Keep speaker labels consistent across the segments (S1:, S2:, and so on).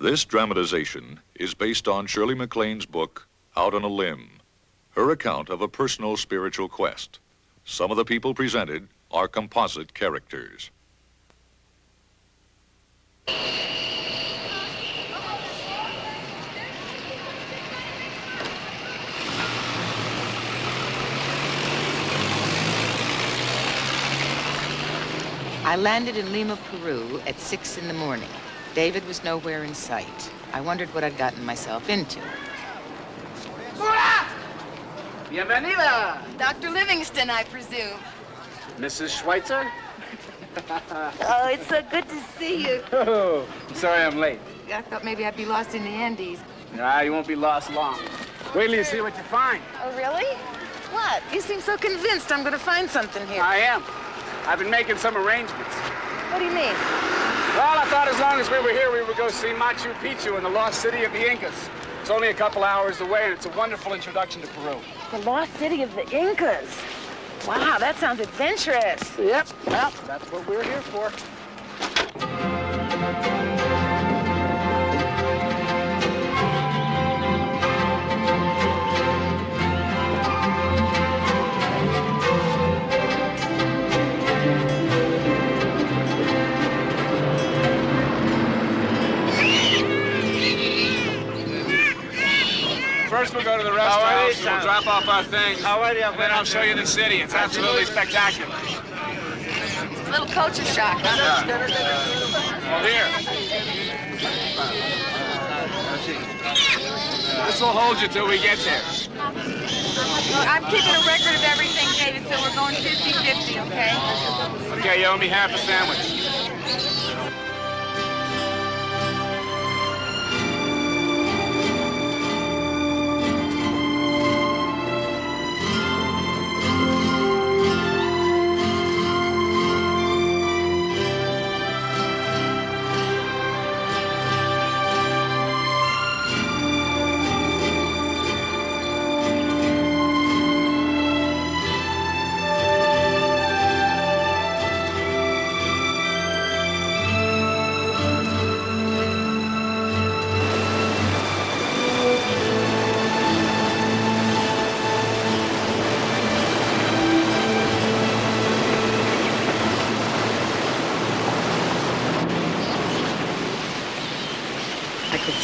S1: This dramatization is based on Shirley MacLaine's book, Out on a Limb, her account of a personal spiritual quest. Some of the people presented are composite characters.
S2: I landed in Lima, Peru at 6 in the morning. David was nowhere in sight. I wondered what I'd gotten myself into.
S3: Bienvenida!
S4: Dr. Livingston, I presume.
S3: Mrs. Schweitzer?
S4: Oh, it's so good to see you.
S3: Oh, I'm sorry I'm late.
S4: I thought maybe I'd be lost in the Andes.
S3: Nah, you won't be lost long. Wait till you see what you find.
S4: Oh, really? What? You seem so convinced I'm going to find something here.
S3: I am. I've been making some arrangements.
S4: What do you mean?
S3: Well, I thought as long as we were here, we would go see Machu Picchu in the lost city of the Incas. It's only a couple hours away, and it's a wonderful introduction to Peru.
S4: The lost city of the Incas. Wow, that sounds adventurous.
S3: Yep, well, that's what we're here for. First, we'll go to the rest house, and we'll drop off our things. Then I'll show you the city. It's absolutely spectacular.
S4: A little culture shock, huh?
S3: Well, here. This will hold you till we get there.
S4: I'm keeping a record of everything, David, so we're going 50-50, okay?
S3: Okay, you owe me half a sandwich.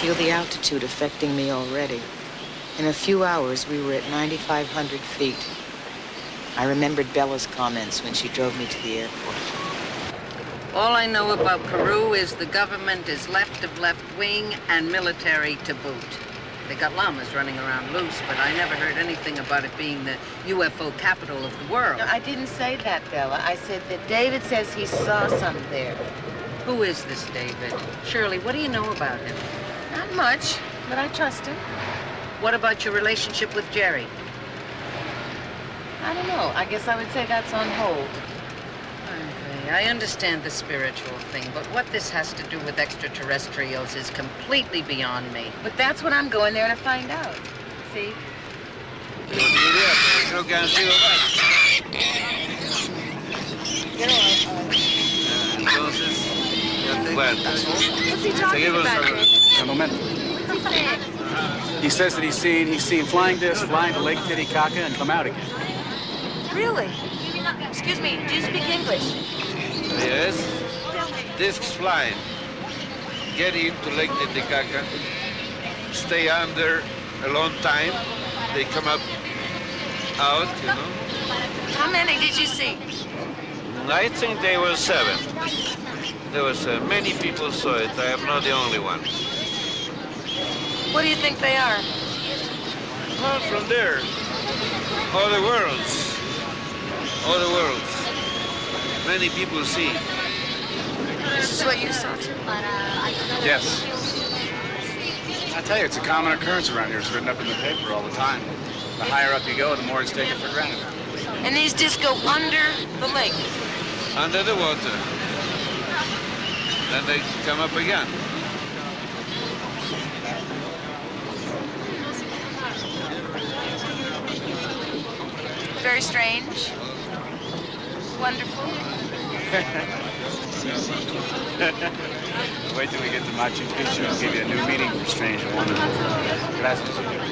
S2: Feel the altitude affecting me already. In a few hours, we were at 9,500 feet. I remembered Bella's comments when she drove me to the airport.
S5: All I know about Peru is the government is left of left wing and military to boot. They got llamas running around loose, but I never heard anything about it being the UFO capital of the world.
S2: No, I didn't say that, Bella. I said that David says he saw some there.
S5: Who is this David? Shirley, what do you know about him?
S2: Not much, but I trust him.
S5: What about your relationship with Jerry?
S2: I don't know. I guess I would say that's on hold.
S5: Okay, I understand the spiritual thing, but what this has to do with extraterrestrials is completely beyond me.
S2: But that's what I'm going there to find out. See?
S4: What's he talking about?
S3: Un momento. He says that he's seen flying discs fly into Lake Titicaca and come out again.
S4: Really? Excuse me, do you speak English?
S6: Yes. Discs flying. Get into Lake Titicaca. Stay under a long time. They come up out, you know.
S4: How many did you see?
S6: I think there were 7. There was many people saw it. I am not the only one.
S4: What do you think they are?
S6: Well, from there, other worlds. Other worlds. Many people see.
S4: This is what you saw too?
S3: Yes. I tell you, it's a common occurrence around here. It's written up in the paper all the time. The higher up you go, the more it's taken for granted.
S4: And these discs go under the lake?
S6: Under the water. Then they come up again.
S4: Very strange. Wonderful.
S3: Wait till we get to Machu Picchu. I'll give you a new meaning for strange and wonderful. Gracias, señor.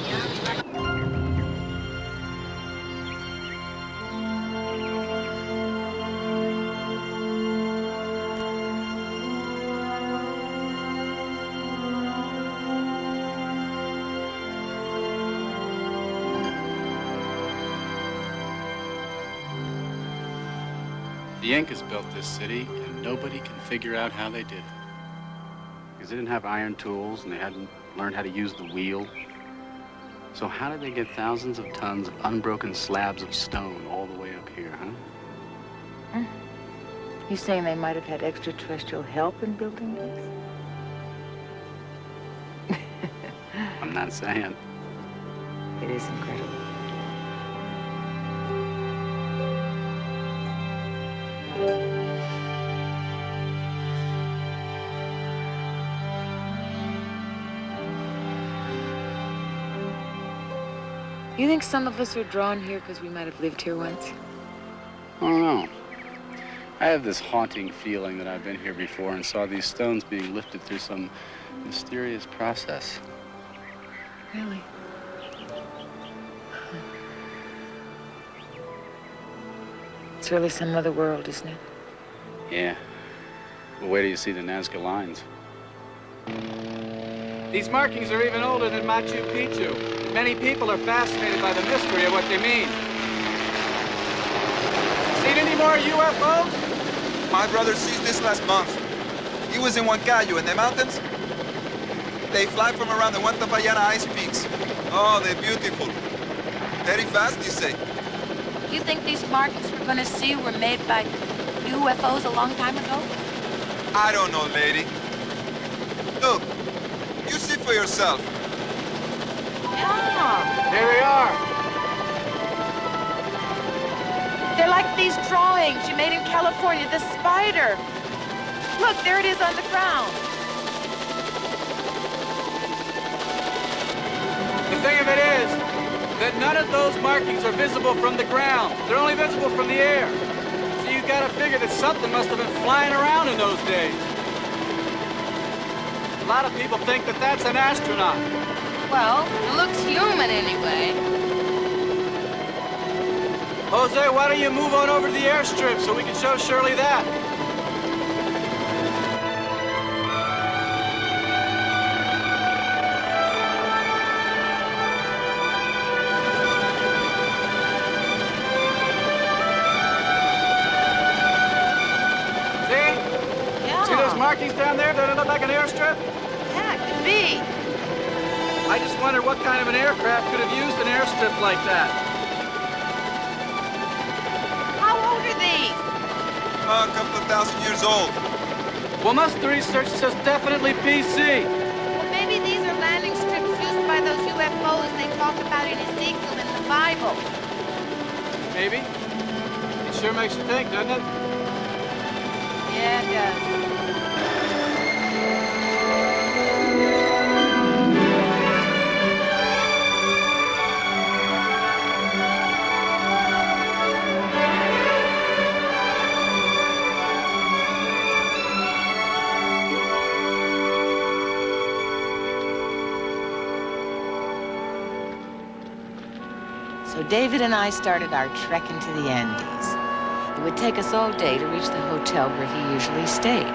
S3: The Incas built this city, and nobody can figure out how they did it. Because they didn't have iron tools, and they hadn't learned how to use the wheel. So how did they get thousands of tons of unbroken slabs of stone all the way up here, huh?
S2: You saying they might have had extraterrestrial help in building this?
S3: I'm not saying.
S2: It is incredible. You think some of us are drawn here because we might have lived here once?
S3: I don't know. I have this haunting feeling that I've been here before and saw these stones being lifted through some mysterious process.
S2: Really? It's really some other world, isn't it?
S3: Yeah. Well, wait till you see the Nazca lines. These markings are even older than Machu Picchu. Many people are fascinated by the mystery of what they mean. Seen any more UFOs?
S7: My brother sees this last month. He was in Huancayo in the mountains. They fly from around the Huantapayana ice peaks. Oh, they're beautiful. Very fast, you say?
S4: You think these markings we're gonna see were made by UFOs a long time ago?
S7: I don't know, lady. Look, you see for yourself.
S4: Yeah.
S3: Here we are.
S4: They're like these drawings you made in California, the spider. Look, there it is on the ground.
S3: The thing of it is that none of those markings are visible from the ground. They're only visible from the air. So you gotta figure that something must have been flying around in those days. A lot of people think that that's an astronaut.
S4: Well, it looks human anyway.
S3: Jose, why don't you move on over to the airstrip so we can show Shirley that? See those markings down there? Don't it look like an airstrip?
S4: Yeah, it could be.
S3: I just wonder what kind of an aircraft could have used an airstrip like that.
S4: How old are these?
S7: Oh, a couple of thousand years old.
S3: Well, must the research says definitely BC.
S4: Well, maybe these are landing strips used by those UFOs they talk about in Ezekiel in the Bible.
S3: Maybe. It sure makes you think, doesn't it?
S4: Yeah, it does.
S2: So David and I started our trek into the Andes. It would take us all day to reach the hotel where he usually stayed.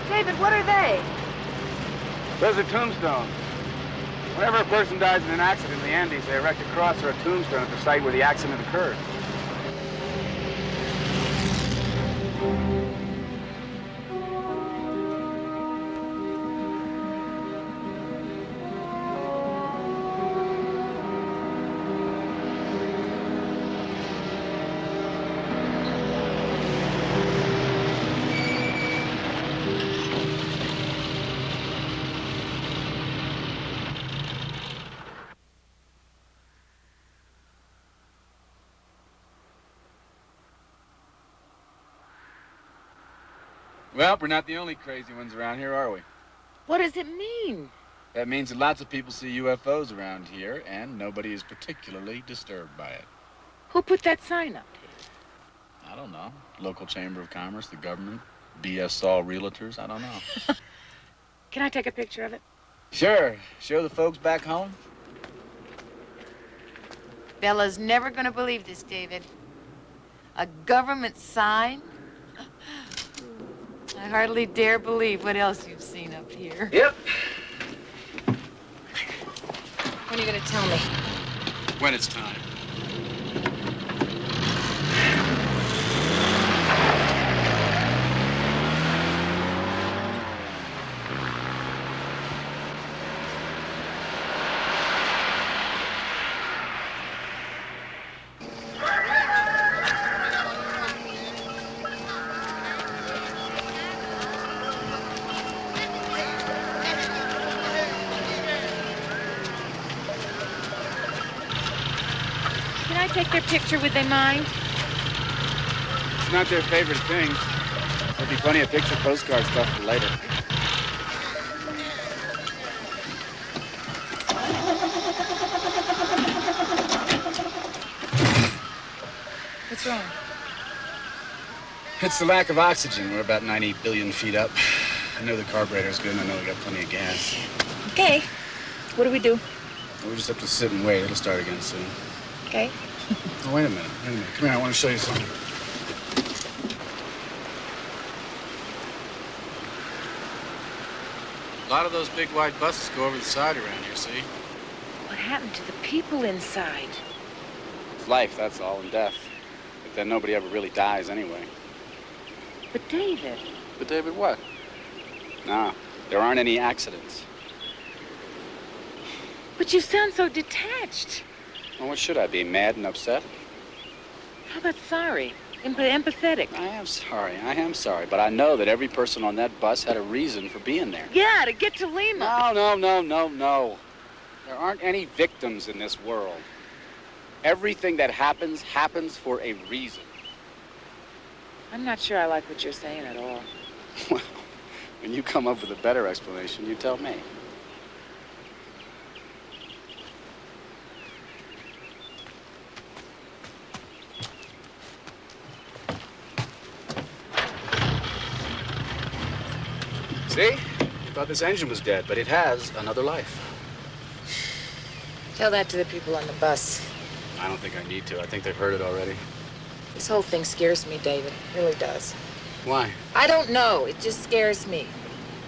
S4: David, what are they?
S3: Those are tombstones. Whenever a person dies in an accident in the Andes, they erect a cross or a tombstone at the site where the accident occurred. Well, we're not the only crazy ones around here, are we?
S2: What does it mean?
S3: That means that lots of people see UFOs around here, and nobody is particularly disturbed by it.
S4: Who put that sign up here?
S3: I don't know. Local Chamber of Commerce, the government, B.S. Saul Realtors, I don't know.
S4: Can I take a picture of it?
S3: Sure. Show the folks back home.
S4: Bella's never gonna believe this, David. A government sign? I hardly dare believe what else you've seen up here.
S3: Yep.
S2: When are you gonna tell me?
S3: When it's time.
S4: Can I take their picture? Would they mind?
S3: It's not their favorite thing. There'll be plenty of picture postcard stuff for later.
S2: What's wrong?
S3: It's the lack of oxygen. We're about 90 billion feet up. I know the carburetor's good, and I know we got plenty of gas.
S2: Okay. What do we do?
S3: We just have to sit and wait. It'll start again soon.
S2: Okay.
S3: Oh, wait a minute. Come here, I want to show you something. A lot of those big white buses go over the side around here, see?
S4: What happened to the people inside?
S3: It's life, that's all, and death. But then nobody ever really dies anyway.
S4: But David.
S3: But David what? Nah, there aren't any accidents.
S4: But you sound so detached.
S3: Well, what should I be, mad and upset?
S4: How about sorry? Empathetic?
S3: I am sorry, but I know that every person on that bus had a reason for being there.
S4: Yeah, to get to Lima.
S3: No. There aren't any victims in this world. Everything that happens for a reason.
S4: I'm not sure I like what you're saying at all.
S3: Well, when you come up with a better explanation, you tell me. See? Thought this engine was dead, but it has another life.
S2: Tell that to the people on the bus.
S3: I don't think I need to. I think they've heard it already.
S2: This whole thing scares me, David. It really does.
S3: Why?
S2: I don't know. It just scares me.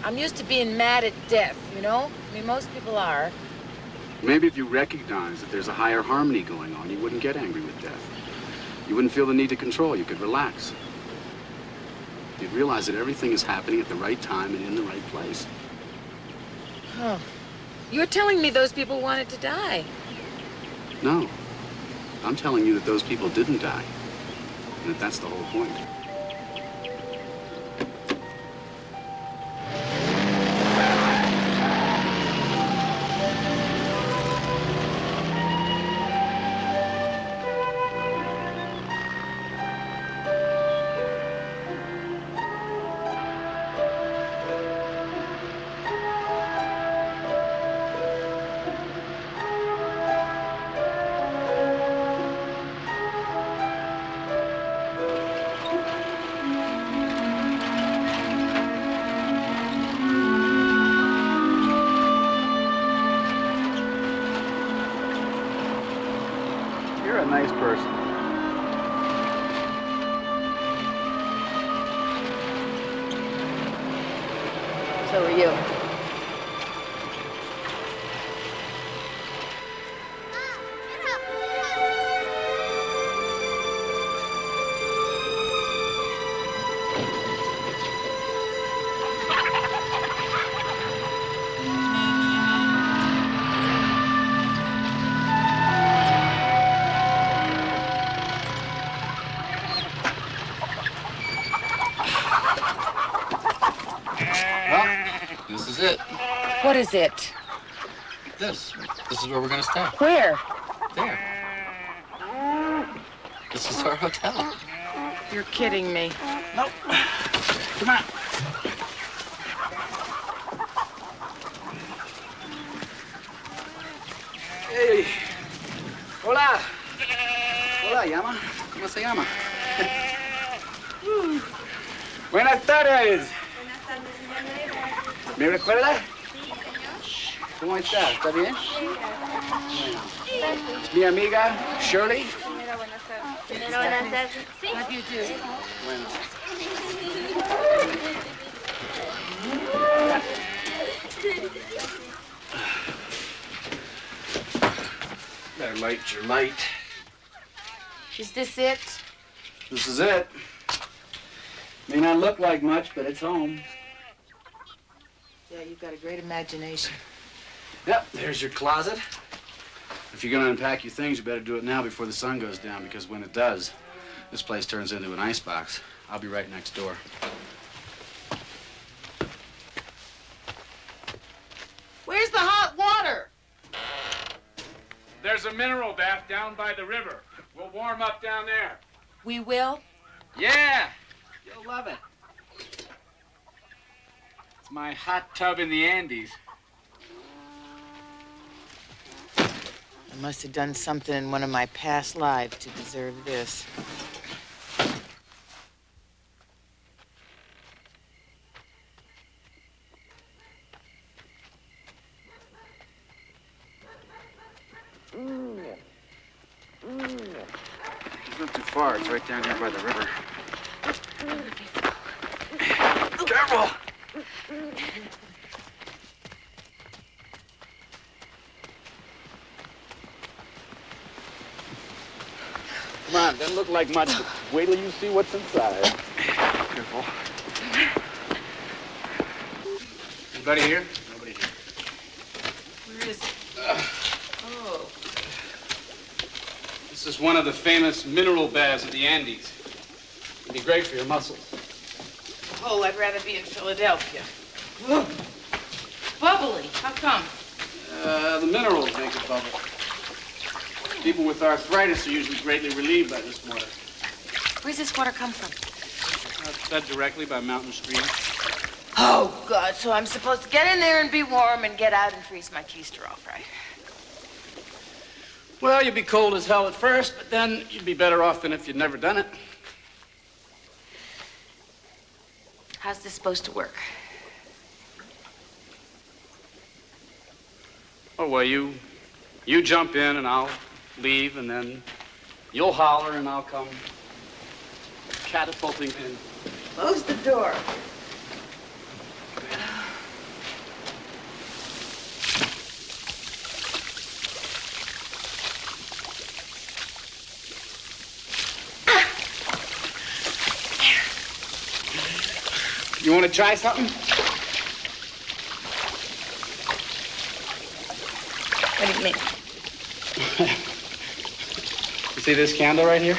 S2: I'm used to being mad at death, you know? I mean, most people are.
S3: Maybe if you recognize that there's a higher harmony going on, you wouldn't get angry with death. You wouldn't feel the need to control. You could relax. You'd realize that everything is happening at the right time and in the right place.
S2: Oh. You're telling me those people wanted to die.
S3: No. I'm telling you that those people didn't die. And that that's the whole point. You're a nice person.
S2: So are you.
S3: This is it.
S2: What is it?
S3: This is where we're gonna stay.
S2: Where?
S3: There. This is our hotel.
S2: You're kidding me.
S3: Nope. Come on. Hey. Hola. Hola, llama. ¿Cómo se llama? Buenas tardes.
S8: Buenas tardes, señor.
S3: ¿Me recuerda?
S8: Sí, señor.
S3: ¿Cómo está? ¿Está bien? Mi amiga Shirley.
S8: Señora, buenas tardes. Señora, buenas tardes. Sí.
S2: How do you do?
S3: Bueno. Better light your light.
S4: Is this it?
S3: This is it. May not look like much, but it's home.
S2: Yeah, you've got a great imagination.
S3: Yep, there's your closet. If you're gonna unpack your things, you better do it now before the sun goes down, because when it does, this place turns into an icebox. I'll be right next door.
S4: Where's the hot water?
S9: There's a mineral bath down by the river. We'll warm up down there.
S4: We will.
S9: Yeah, you'll love it. It's my hot tub in the Andes.
S2: I must have done something in one of my past lives to deserve this.
S3: It's not too far. It's right down here by the river. Careful! Come on, doesn't look like much, but wait till you see what's inside. Careful. Anybody here? Nobody here.
S2: Where is it? Oh.
S3: This is one of the famous mineral baths of the Andes. It'd be great for your muscles.
S4: Oh, I'd rather be in Philadelphia. Ugh. It's bubbly. How come?
S3: The minerals make it bubble. People with arthritis are usually greatly relieved by this water.
S4: Where's this water come from?
S3: Fed directly by mountain streams.
S4: Oh, God. So I'm supposed to get in there and be warm and get out and freeze my keister off, right?
S3: Well, you'd be cold as hell at first, but then you'd be better off than if you'd never done it.
S4: How's this supposed to work?
S3: Oh, well, you jump in and I'll leave, and then you'll holler and I'll come catapulting in.
S4: Close the door.
S3: You want to try something?
S4: What do you mean?
S3: You see this candle right here?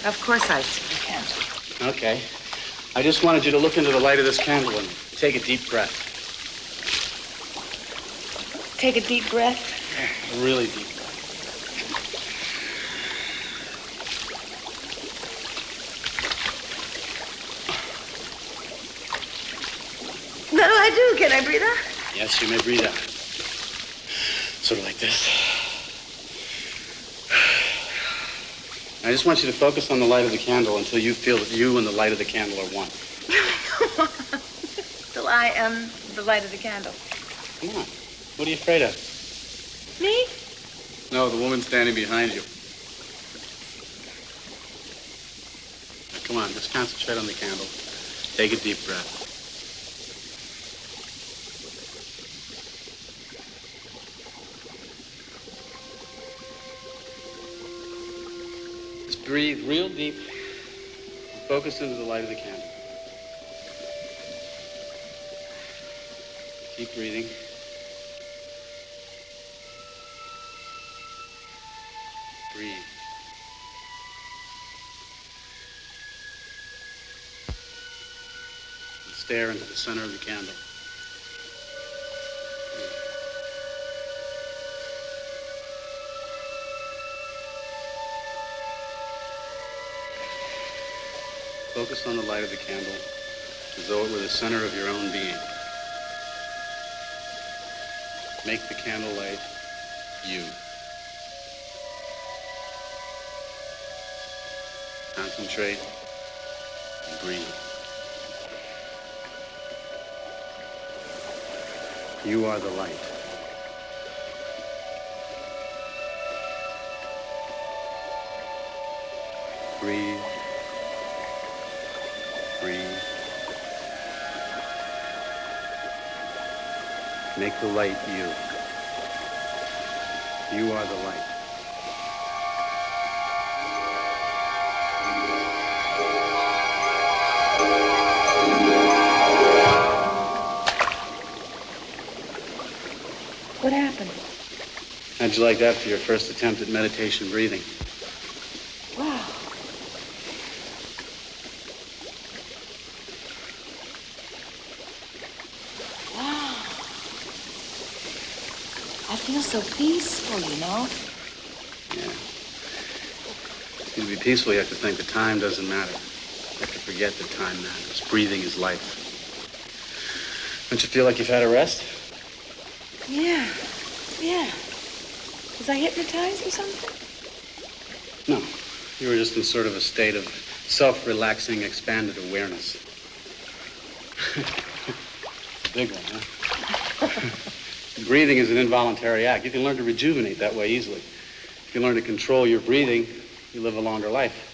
S2: Of course I see the candle.
S3: Okay. I just wanted you to look into the light of this candle and take a deep breath.
S4: Take a deep breath.
S3: A really deep breath.
S4: What do I do? Can I breathe out?
S3: Yes, you may breathe out. Sort of like this. I just want you to focus on the light of the candle until you feel that you and the light of the candle are one.
S4: Till I am the light of the candle.
S3: Come on. What are you afraid of?
S4: Me?
S3: No, the woman standing behind you. Now, come on, just concentrate on the candle. Take a deep breath. Just breathe real deep. And focus into the light of the candle. Keep breathing. Breathe. And stare into the center of the candle. Focus on the light of the candle as though it were the center of your own being. Make the candlelight you. Concentrate and breathe. You are the light. Breathe. Breathe. Make the light you. You are the light.
S4: What happened?
S3: How'd you like that for your first attempt at meditation breathing?
S4: Wow. Wow. I feel so peaceful, you know?
S3: Yeah. To be peaceful, you have to think that time doesn't matter. You have to forget that time matters. Breathing is life. Don't you feel like you've had a rest?
S4: Yeah. Yeah. Was I hypnotized or something?
S3: No. You were just in sort of a state of self-relaxing, expanded awareness. Big one, huh? Breathing is an involuntary act. You can learn to rejuvenate that way easily. If you learn to control your breathing, you live a longer life.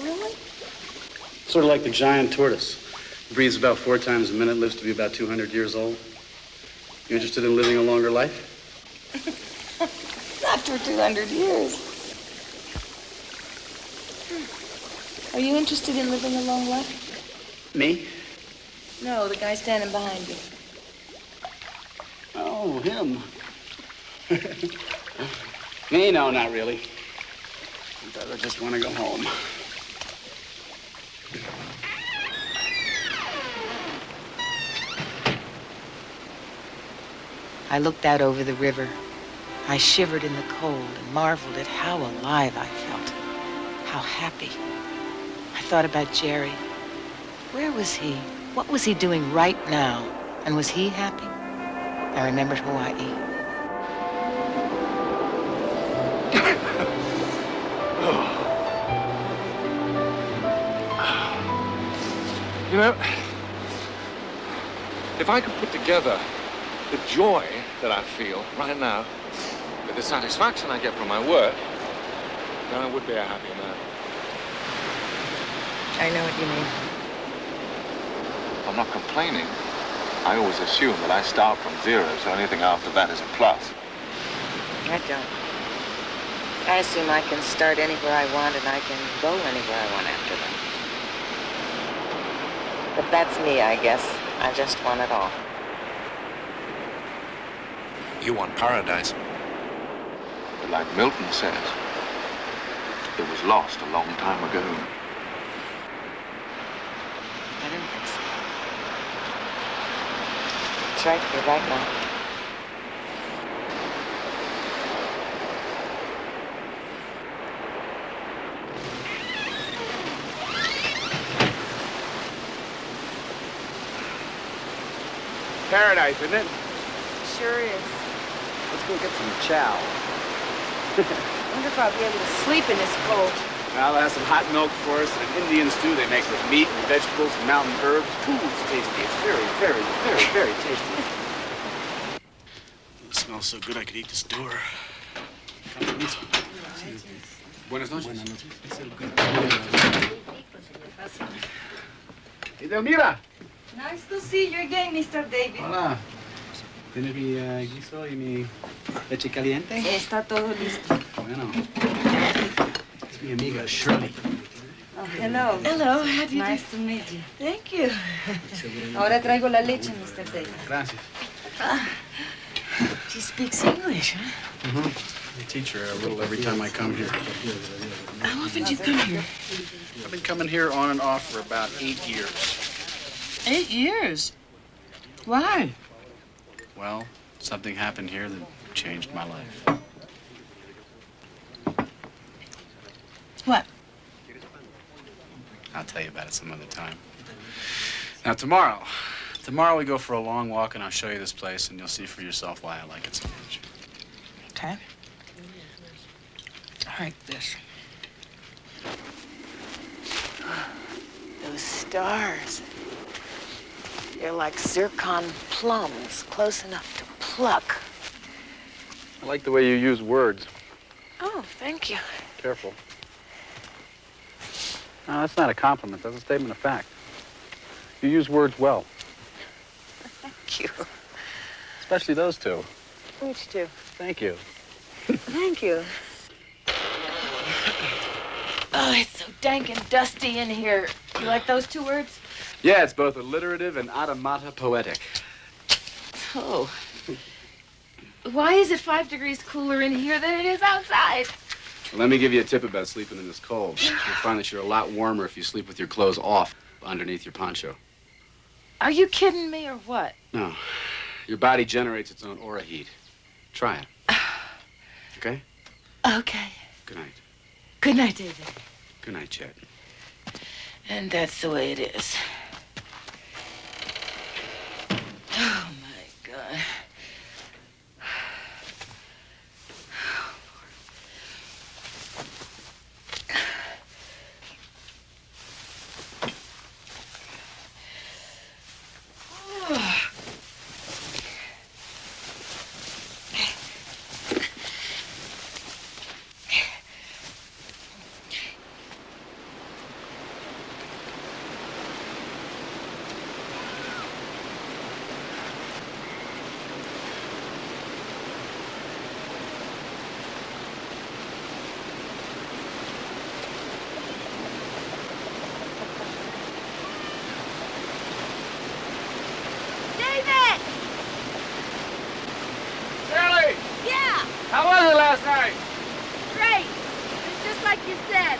S4: Really?
S3: Sort of like the giant tortoise. Breathes about 4 times a minute, lives to be about 200 years old. You interested in living a longer life?
S4: Not for 200 years. Are you interested in living a long life?
S3: Me?
S4: No, the guy standing behind you.
S3: Oh, him. Me? No, not really. I just want to go home.
S2: I looked out over the river. I shivered in the cold and marveled at how alive I felt, how happy. I thought about Jerry. Where was he? What was he doing right now? And was he happy? I remembered Hawaii.
S10: You know, if I could put together the joy that I feel right now with the satisfaction I get from my work, then I would be a happy man.
S2: I know what you mean.
S10: I'm not complaining. I always assume that I start from zero, so anything after that is a plus.
S2: I don't. I assume I can start anywhere I want and I can go anywhere I want after that. But that's me, I guess. I just want it all.
S10: You want paradise. But like Milton says, it was lost a long time ago.
S2: I don't think so. It's right here, right now.
S9: Paradise, isn't it?
S4: Sure is.
S9: Let's go get some chow.
S4: Wonder if I'll be able to sleep in this cold.
S9: Well, they'll have some hot milk for us and an Indian stew they make with meat and vegetables and mountain herbs. Ooh, it's tasty. It's very, very, very, very tasty. It smells so good I could eat this door. Buenas noches. Buenas noches. Edelmira!
S8: Nice to see you again, Mr. David.
S3: Hola. ¿Tienes mi guiso y mi leche caliente?
S8: Está todo listo.
S3: Bueno. Es mi amiga Shirley.
S8: Oh, hello.
S4: Hello, how do you
S8: Nice to meet you.
S4: Thank you.
S8: Ahora traigo la leche, Mr. David.
S3: Gracias.
S4: She speaks English, huh?
S3: I teach her a little every time I come here.
S4: How often do you come here?
S3: I've been coming here on and off for about 8 years.
S4: 8 years? Why?
S3: Well, something happened here that changed my life.
S4: What?
S3: I'll tell you about it some other time. Now, tomorrow, Tomorrow we go for a long walk and I'll show you this place and you'll see for yourself why I like it so much.
S2: Okay. I like this. Those stars. They're like zircon plums, close enough to pluck.
S3: I like the way you use words.
S2: Oh, thank you.
S3: Careful. No, that's not a compliment. That's a statement of fact. You use words well.
S2: Thank you.
S3: Especially those two.
S2: Which two?
S3: Thank you.
S2: Thank you. Oh, it's so dank and dusty in here. You like those two words?
S3: Yeah, it's both alliterative and automata poetic.
S4: Oh. Why is it 5 degrees cooler in here than it is outside?
S3: Well, let me give you a tip about sleeping in this cold. You'll find that you're a lot warmer if you sleep with your clothes off underneath your poncho.
S4: Are you kidding me or what?
S3: No. Your body generates its own aura heat. Try it. Okay?
S2: Okay.
S3: Good night.
S2: Good night, David.
S3: Good night, Chet.
S2: And that's the way it is. Oh, my God.
S9: Shirley!
S4: Yeah,
S9: How was it last night?
S4: great. It's just like you said.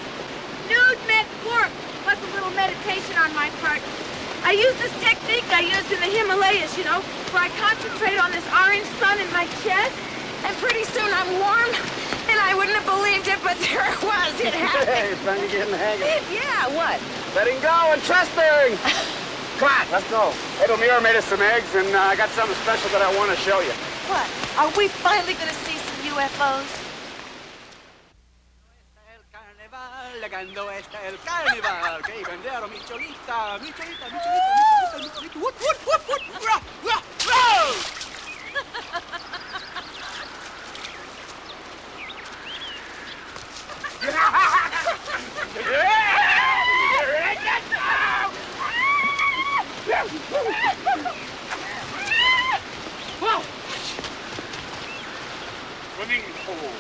S4: Nude meant work, plus a little meditation on my part. I use this technique I used in the Himalayas, you know, where I concentrate on this orange sun in my chest, and pretty soon I'm warm, and I wouldn't have believed it, but there it was. It happened.
S9: Hey, it's time to get in the hang of it.
S4: Yeah, what?
S9: Letting go and trusting. Come on, let's go. Hey, Demir made us some eggs, and I got something special that I want to show you.
S4: What? Are we finally going to see some UFOs?
S9: Swimming pool.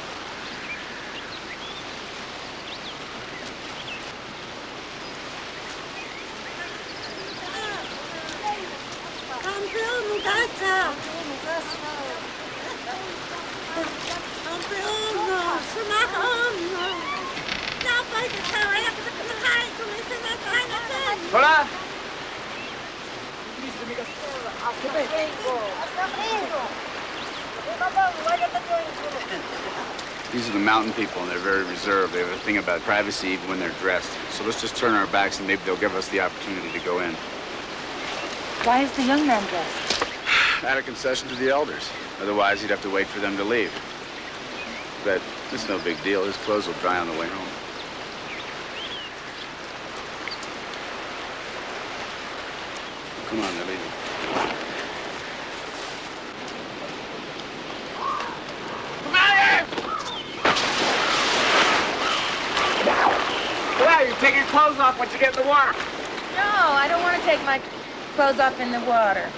S9: Hola.
S3: These are the mountain people, and they're very reserved. They have a thing about privacy even when they're dressed. So let's just turn our backs, and maybe they'll give us the opportunity to go in.
S4: Why is the young man dressed?
S3: At a concession to the elders. Otherwise, he'd have to wait for them to leave. But it's no big deal. His clothes will dry on the way home. Come on, they're leaving.
S9: Well, you take your clothes off once you get in the water.
S4: No, I don't want to take my clothes off in the water.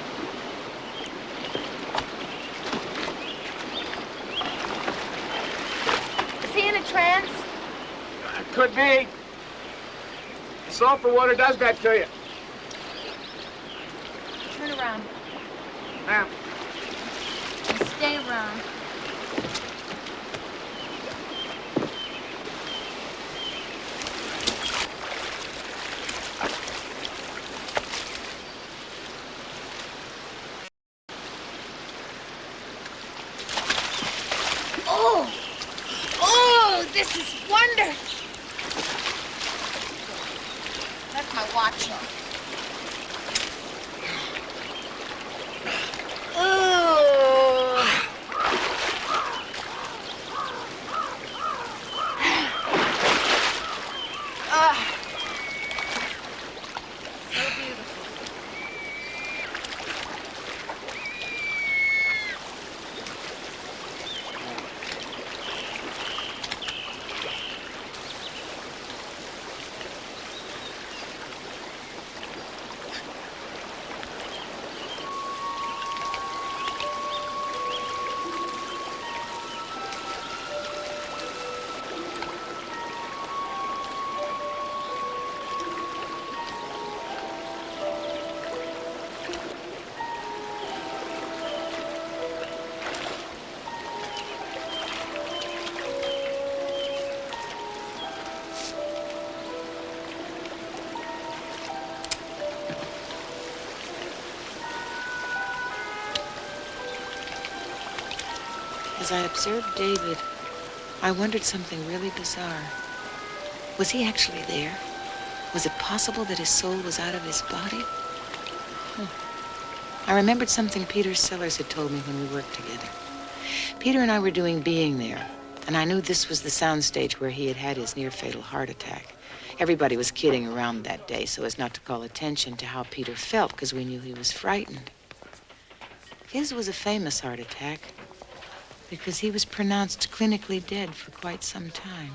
S4: Is he in a trance?
S9: Could be. Sulfur water does that to you.
S4: Turn around.
S9: Now,
S4: And stay around. Oh, this is wonderful. That's my watch.
S2: As I observed David, I wondered something really bizarre. Was he actually there? Was it possible that his soul was out of his body? I remembered something Peter Sellers had told me when we worked together. Peter and I were doing Being There, and I knew this was the soundstage where he had had his near-fatal heart attack. Everybody was kidding around that day so as not to call attention to how Peter felt, because we knew he was frightened. His was a famous heart attack, because he was pronounced clinically dead for quite some time.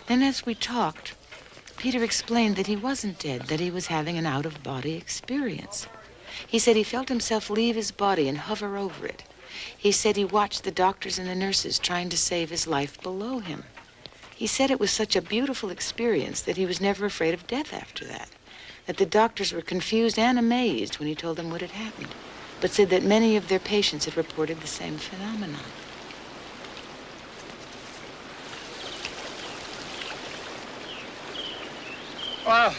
S2: Then as we talked, Peter explained that he wasn't dead, that he was having an out-of-body experience. He said he felt himself leave his body and hover over it. He said he watched the doctors and the nurses trying to save his life below him. He said it was such a beautiful experience that he was never afraid of death after that the doctors were confused and amazed when he told them what had happened, but said that many of their patients had reported the same phenomenon.
S9: Wow.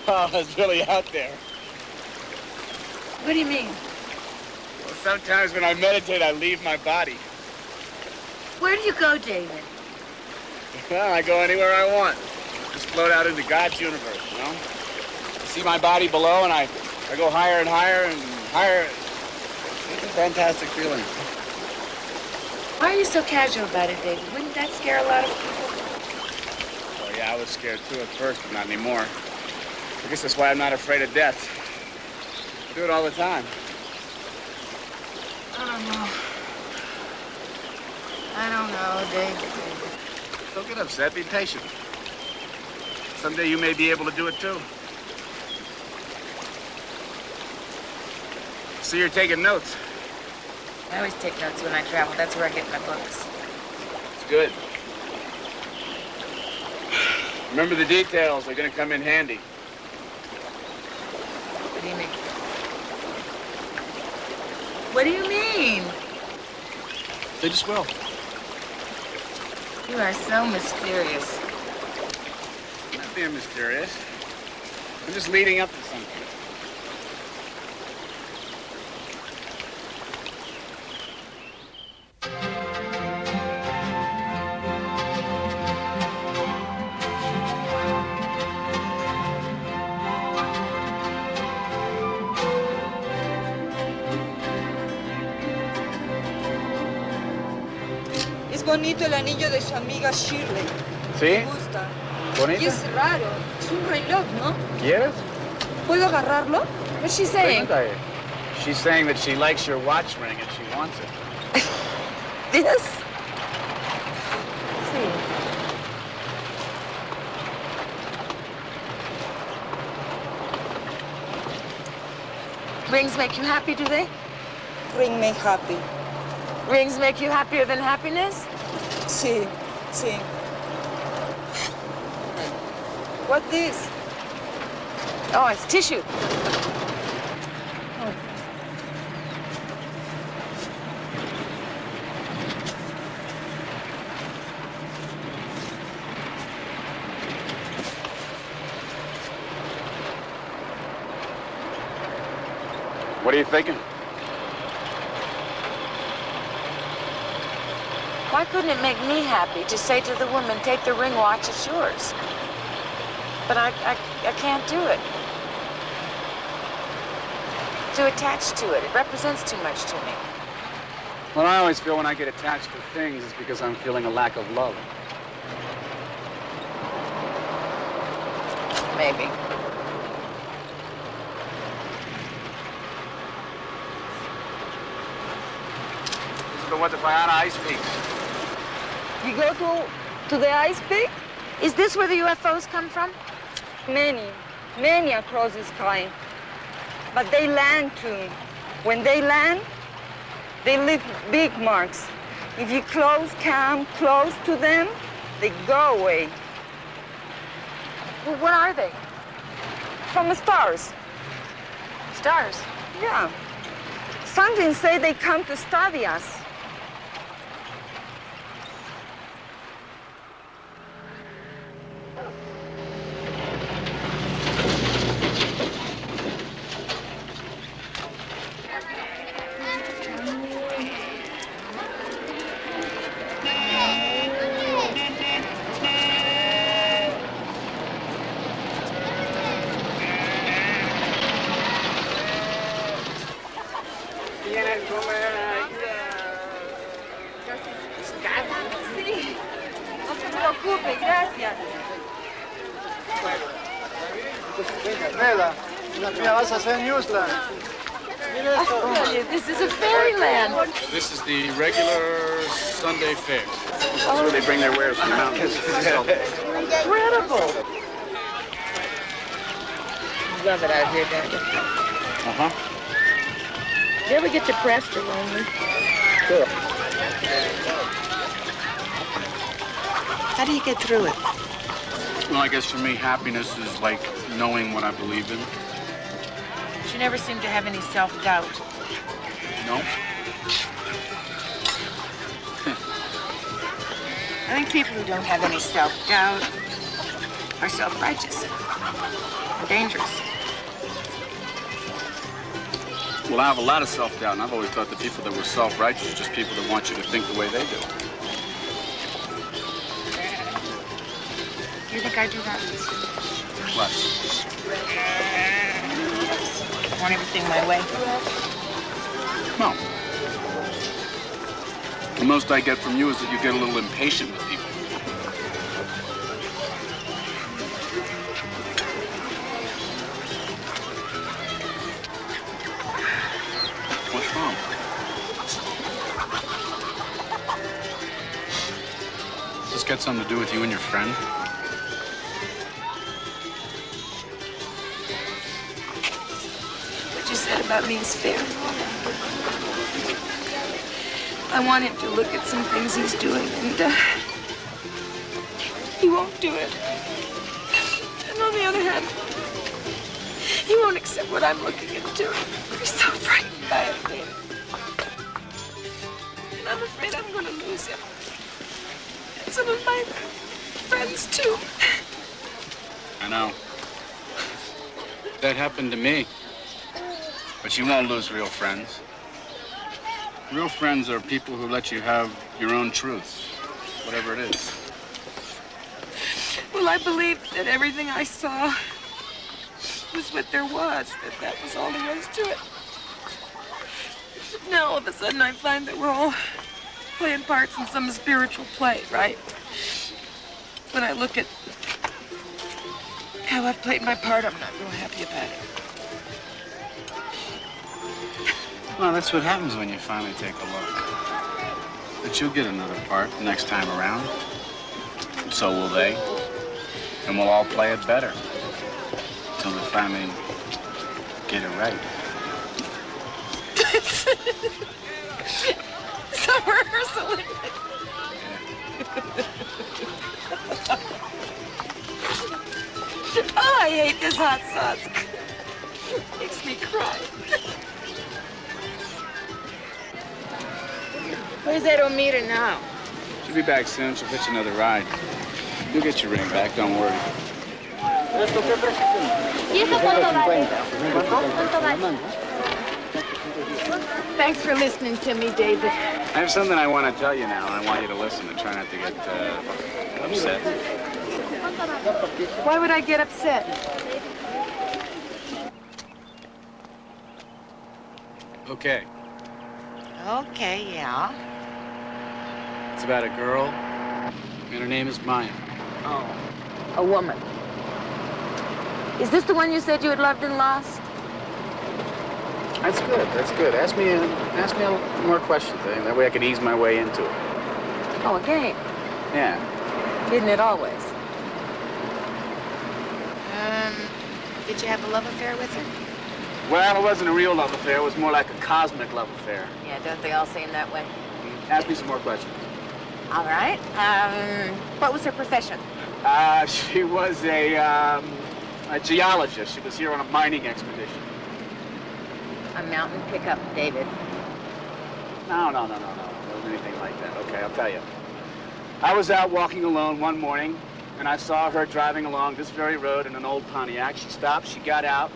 S9: Oh, it's really out there.
S8: What do you mean?
S9: Well, sometimes when I meditate, I leave my body.
S8: Where do you go, David?
S9: Well, I go anywhere I want. Just float out into God's universe, you know? I see my body below, and I go higher and higher and higher. It's a fantastic feeling.
S8: Why are you so casual about it, David? Wouldn't that scare a lot of people?
S9: Well, yeah, I was scared too at first, but not anymore. I guess that's why I'm not afraid of death. I do it all the time.
S8: I don't know, David.
S9: Don't get upset. Be patient. Someday you may be able to do it too. See, you're taking notes.
S8: I always take notes when I travel. That's where I get my books.
S9: It's good. Remember the details. They're going to come in handy.
S8: What do you mean? What do you mean?
S9: They just will.
S8: You are so mysterious.
S9: I'm not being mysterious. I'm just leading up to something.
S11: Bonito el anillo de su amiga Shirley.
S9: ¿Sí?
S11: Me gusta.
S9: ¿Bonito?
S11: Y es raro. Es un reloj, ¿no?
S9: ¿Quieres?
S11: ¿Puedo agarrarlo? What's she saying?
S9: She's saying that she likes your watch ring and she wants it.
S11: This?
S8: Sí. Rings make you happy, do they?
S11: Ring me happy.
S8: Rings make you happier than happiness?
S11: Sí, sí. What this?
S8: Oh, it's tissue.
S9: What are you thinking?
S8: Why couldn't it make me happy to say to the woman, take the ring watch, it's yours? But I can't do it. too attached to it. It represents too much to me.
S3: Well, I always feel when I get attached to things, it's because I'm feeling a lack of love.
S8: Maybe.
S9: This is the one to Bayana Ice Peak.
S11: You go to the ice peak?
S8: Is this where the UFOs come from?
S11: Many across the sky. But they land too. When they land, they leave big marks. If you come close to them, they go away.
S8: Well, what are they?
S11: From the stars.
S8: Stars?
S11: Yeah. Something say they come to study us.
S8: This is a fairyland.
S3: This is the regular Sunday fair. This is where they bring their wares from the mountains.
S8: Incredible. Love it out here, don't you?
S3: Uh-huh.
S8: Do you ever get depressed or lonely?
S3: Sure.
S2: How do you get through it?
S3: Well, I guess for me, happiness is like knowing what I believe in.
S2: But you never seem to have any self-doubt.
S3: No?
S2: I think people who don't have any self-doubt are self-righteous and dangerous.
S3: Well, I have a lot of self-doubt, and I've always thought the people that were self-righteous are just people that want you to think the way they do.
S2: You think I do that?
S3: What?
S2: I want everything my way.
S3: No. The most I get from you is that you get a little impatient with people. What's wrong? Does this got something to do with you and your friend?
S8: What you said about me is fair. I want him to look at some things he's doing, and he won't do it. And on the other hand, he won't accept what I'm looking into. He's so frightened by it, David. And I'm afraid I'm going to lose him. And some of my friends, too.
S3: I know. That happened to me. But you won't lose real friends. Real friends are people who let you have your own truths, whatever it is.
S8: Well, I believed that everything I saw was what there was, that was all there was to it. But now, all of a sudden, I find that we're all playing parts in some spiritual play, right? When I look at how I've played my part, I'm not real happy about it.
S3: Well, that's what happens when you finally take a look. But you'll get another part the next time around. And so will they. And we'll all play it better. Until we finally get it right.
S8: Some rehearsal in it. Oh, I hate this hot sauce. Makes me cry. Where's that Omira now?
S3: She'll be back soon. She'll pitch another ride. You'll get your ring back, don't worry.
S8: Thanks for listening to me, David.
S3: I have something I want to tell you now, and I want you to listen and try not to get upset.
S8: Why would I get upset?
S3: Okay.
S2: Okay, yeah.
S3: It's about a girl, and her name is Maya.
S8: Oh, a woman. Is this the one you said you had loved and lost?
S3: That's good. That's good. Ask me more questions. That way I can ease my way into it.
S8: Oh, a game.
S3: Yeah.
S8: Isn't it always?
S2: Did you have a love affair with her?
S3: Well, it wasn't a real love affair. It was more like a cosmic love affair.
S8: Yeah, don't they all seem that way?
S3: Ask me some more questions.
S8: All right. What was her profession?
S3: She was a geologist. She was here on a mining expedition.
S8: A mountain pickup, David.
S3: No. It wasn't anything like that. Okay, I'll tell you. I was out walking alone one morning, and I saw her driving along this very road in an old Pontiac. She stopped, she got out.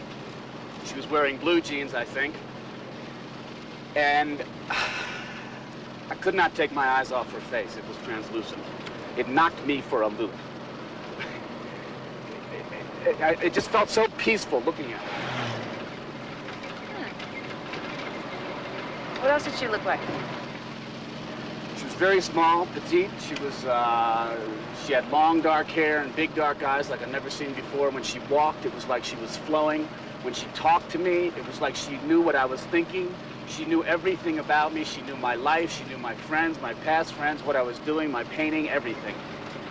S3: She was wearing blue jeans, I think. And I could not take my eyes off her face. It was translucent. It knocked me for a loop. It just felt so peaceful looking at her.
S8: What else did she look like?
S3: She was very small, petite. She had long dark hair and big dark eyes like I'd never seen before. When she walked, it was like she was flowing. When she talked to me, it was like she knew what I was thinking. She knew everything about me. She knew my life. She knew my friends, my past friends, what I was doing, my painting, everything.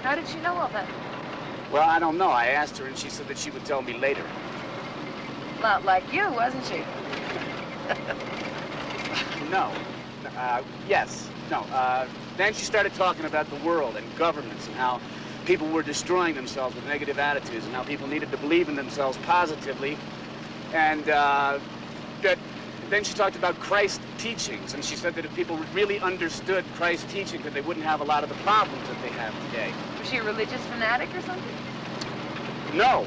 S8: How did she know all that?
S3: Well, I don't know. I asked her, and she said that she would tell me later.
S8: Not like you, wasn't she?
S3: No. Yes. No. Then she started talking about the world and governments and how people were destroying themselves with negative attitudes and how people needed to believe in themselves positively. And then she talked about Christ's teachings, and she said that if people really understood Christ's teachings, that they wouldn't have a lot of the problems that they have today.
S8: Was she a religious fanatic or something?
S3: No.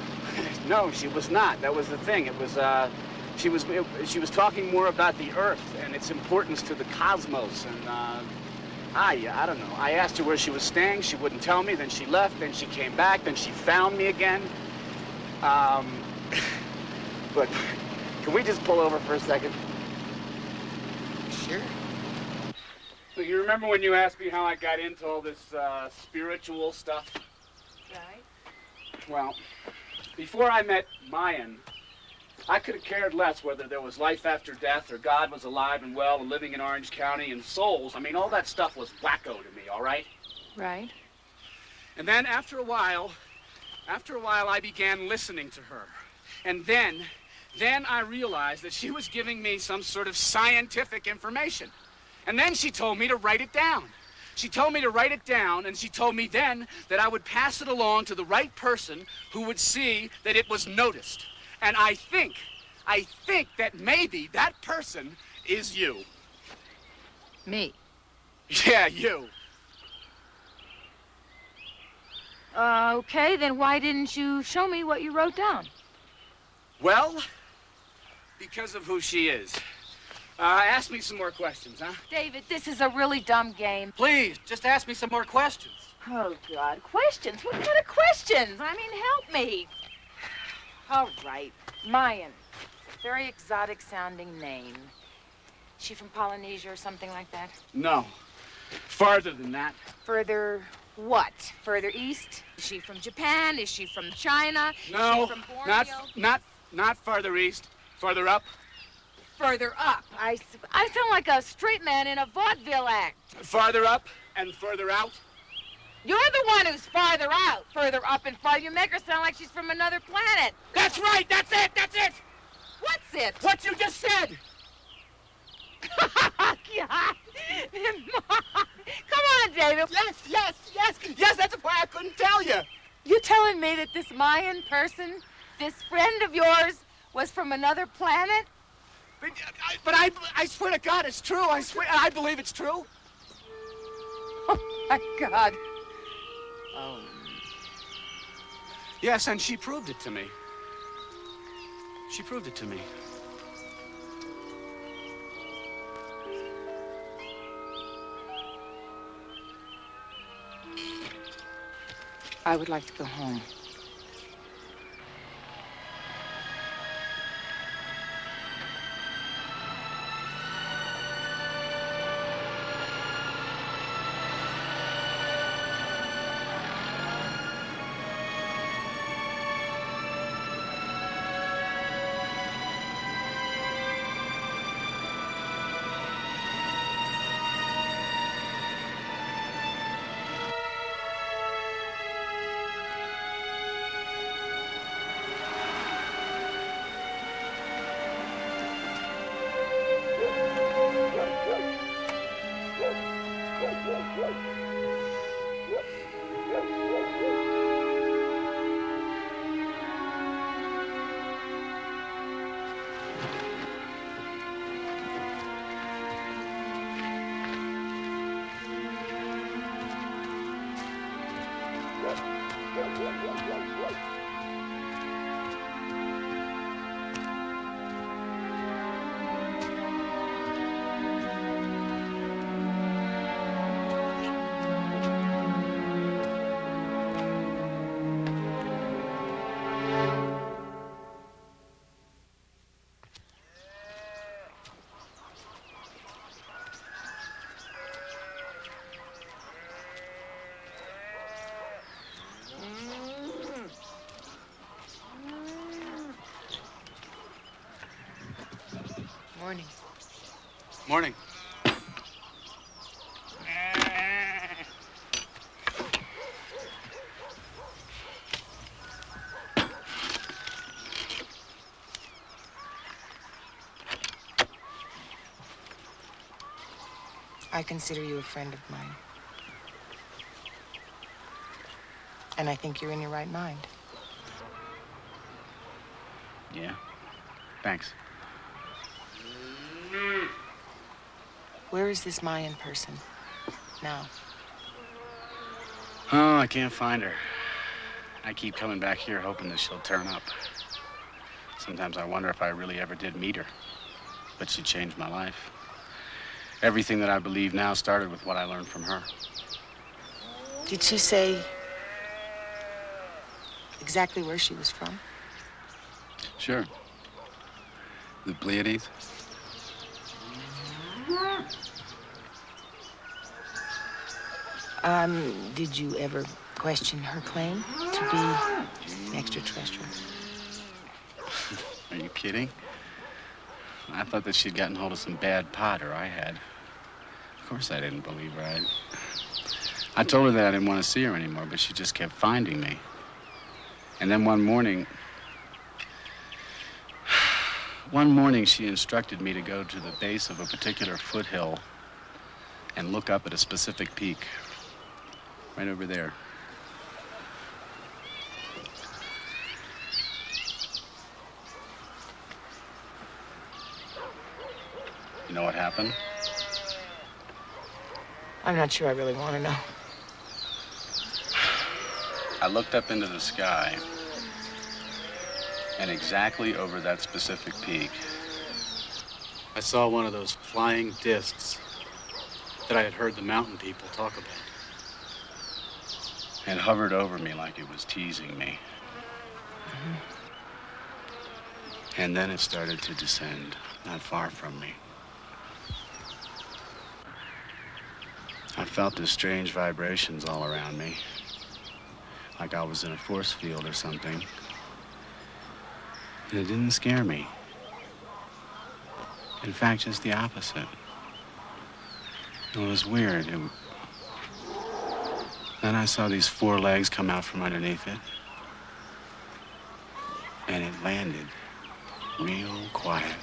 S3: No, she was not. That was the thing. It was, she was talking more about the earth and its importance to the cosmos, and I don't know. I asked her where she was staying. She wouldn't tell me. Then she left. Then she came back. Then she found me again. But can we just pull over for a second?
S2: Sure.
S3: So you remember when you asked me how I got into all this spiritual stuff?
S8: Right.
S3: Well, before I met Mayan, I could have cared less whether there was life after death or God was alive and well and living in Orange County and souls. I mean, all that stuff was wacko to me, all right?
S8: Right.
S3: And then after a while, I began listening to her. And then I realized that she was giving me some sort of scientific information. And then she told me to write it down. She told me to write it down, and she told me then that I would pass it along to the right person who would see that it was noticed. And I think that maybe that person is you.
S8: Me?
S3: Yeah, you.
S8: Okay, then why didn't you show me what you wrote down?
S3: Well, because of who she is. Ask me some more questions, huh?
S8: David, this is a really dumb game.
S3: Please, just ask me some more questions.
S8: Oh, God. Questions? What kind of questions? I mean, help me. All right. Mayan. Very exotic-sounding name. Is she from Polynesia or something like that?
S3: No. Farther than that.
S8: Further what? Further east? Is she from Japan? Is she from China?
S3: No,
S8: Is she from Borneo?
S3: not farther east. Farther up.
S8: Further up. I sound like a straight man in a vaudeville act.
S3: Farther up and further out.
S8: You're the one who's farther out. Further up and farther. You make her sound like she's from another planet.
S3: That's right. That's it. That's it.
S8: What's it?
S3: What you just said.
S8: God. Come on, David.
S3: Yes, that's why I couldn't tell you.
S8: You telling me that this Mayan person, this friend of yours, was from another planet?
S3: But I swear to God, it's true. I swear, I believe it's true.
S8: Oh, my God.
S2: Oh.
S3: Yes, and she proved it to me. She proved it to me.
S2: I would like to go home. Morning.
S3: Morning.
S2: I consider you a friend of mine. And I think you're in your right mind.
S3: Yeah. Thanks.
S2: Where is this Mayan person now?
S3: Oh, I can't find her. I keep coming back here hoping that she'll turn up. Sometimes I wonder if I really ever did meet her. But she changed my life. Everything that I believe now started with what I learned from her.
S2: Did she say exactly where she was from?
S3: Sure. The Pleiades.
S2: Did you ever question her claim to be an extraterrestrial?
S3: Are you kidding? I thought that she'd gotten hold of some bad pot, or I had. Of course I didn't believe her. I told her that I didn't want to see her anymore, but she just kept finding me. And then one morning she instructed me to go to the base of a particular foothill and look up at a specific peak. Right over there. You know what happened?
S2: I'm not sure I really want to know.
S3: I looked up into the sky, and exactly over that specific peak, I saw one of those flying discs that I had heard the mountain people talk about. It hovered over me like it was teasing me.
S2: Mm-hmm.
S3: And then it started to descend, not far from me. I felt the strange vibrations all around me, like I was in a force field or something. And it didn't scare me. In fact, just the opposite. It was weird. Then I saw these four legs come out from underneath it. And it landed real quiet.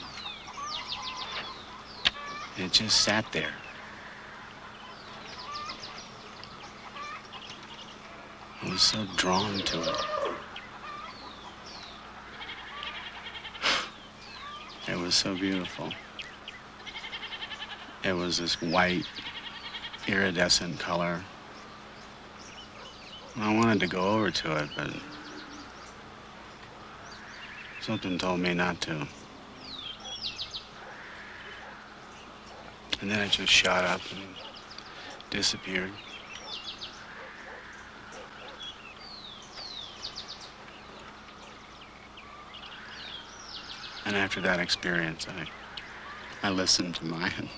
S3: And it just sat there. I was so drawn to it. It was so beautiful. It was this white, iridescent color. I wanted to go over to it, but something told me not to. And then it just shot up and disappeared. And after that experience, I listened to Mayan.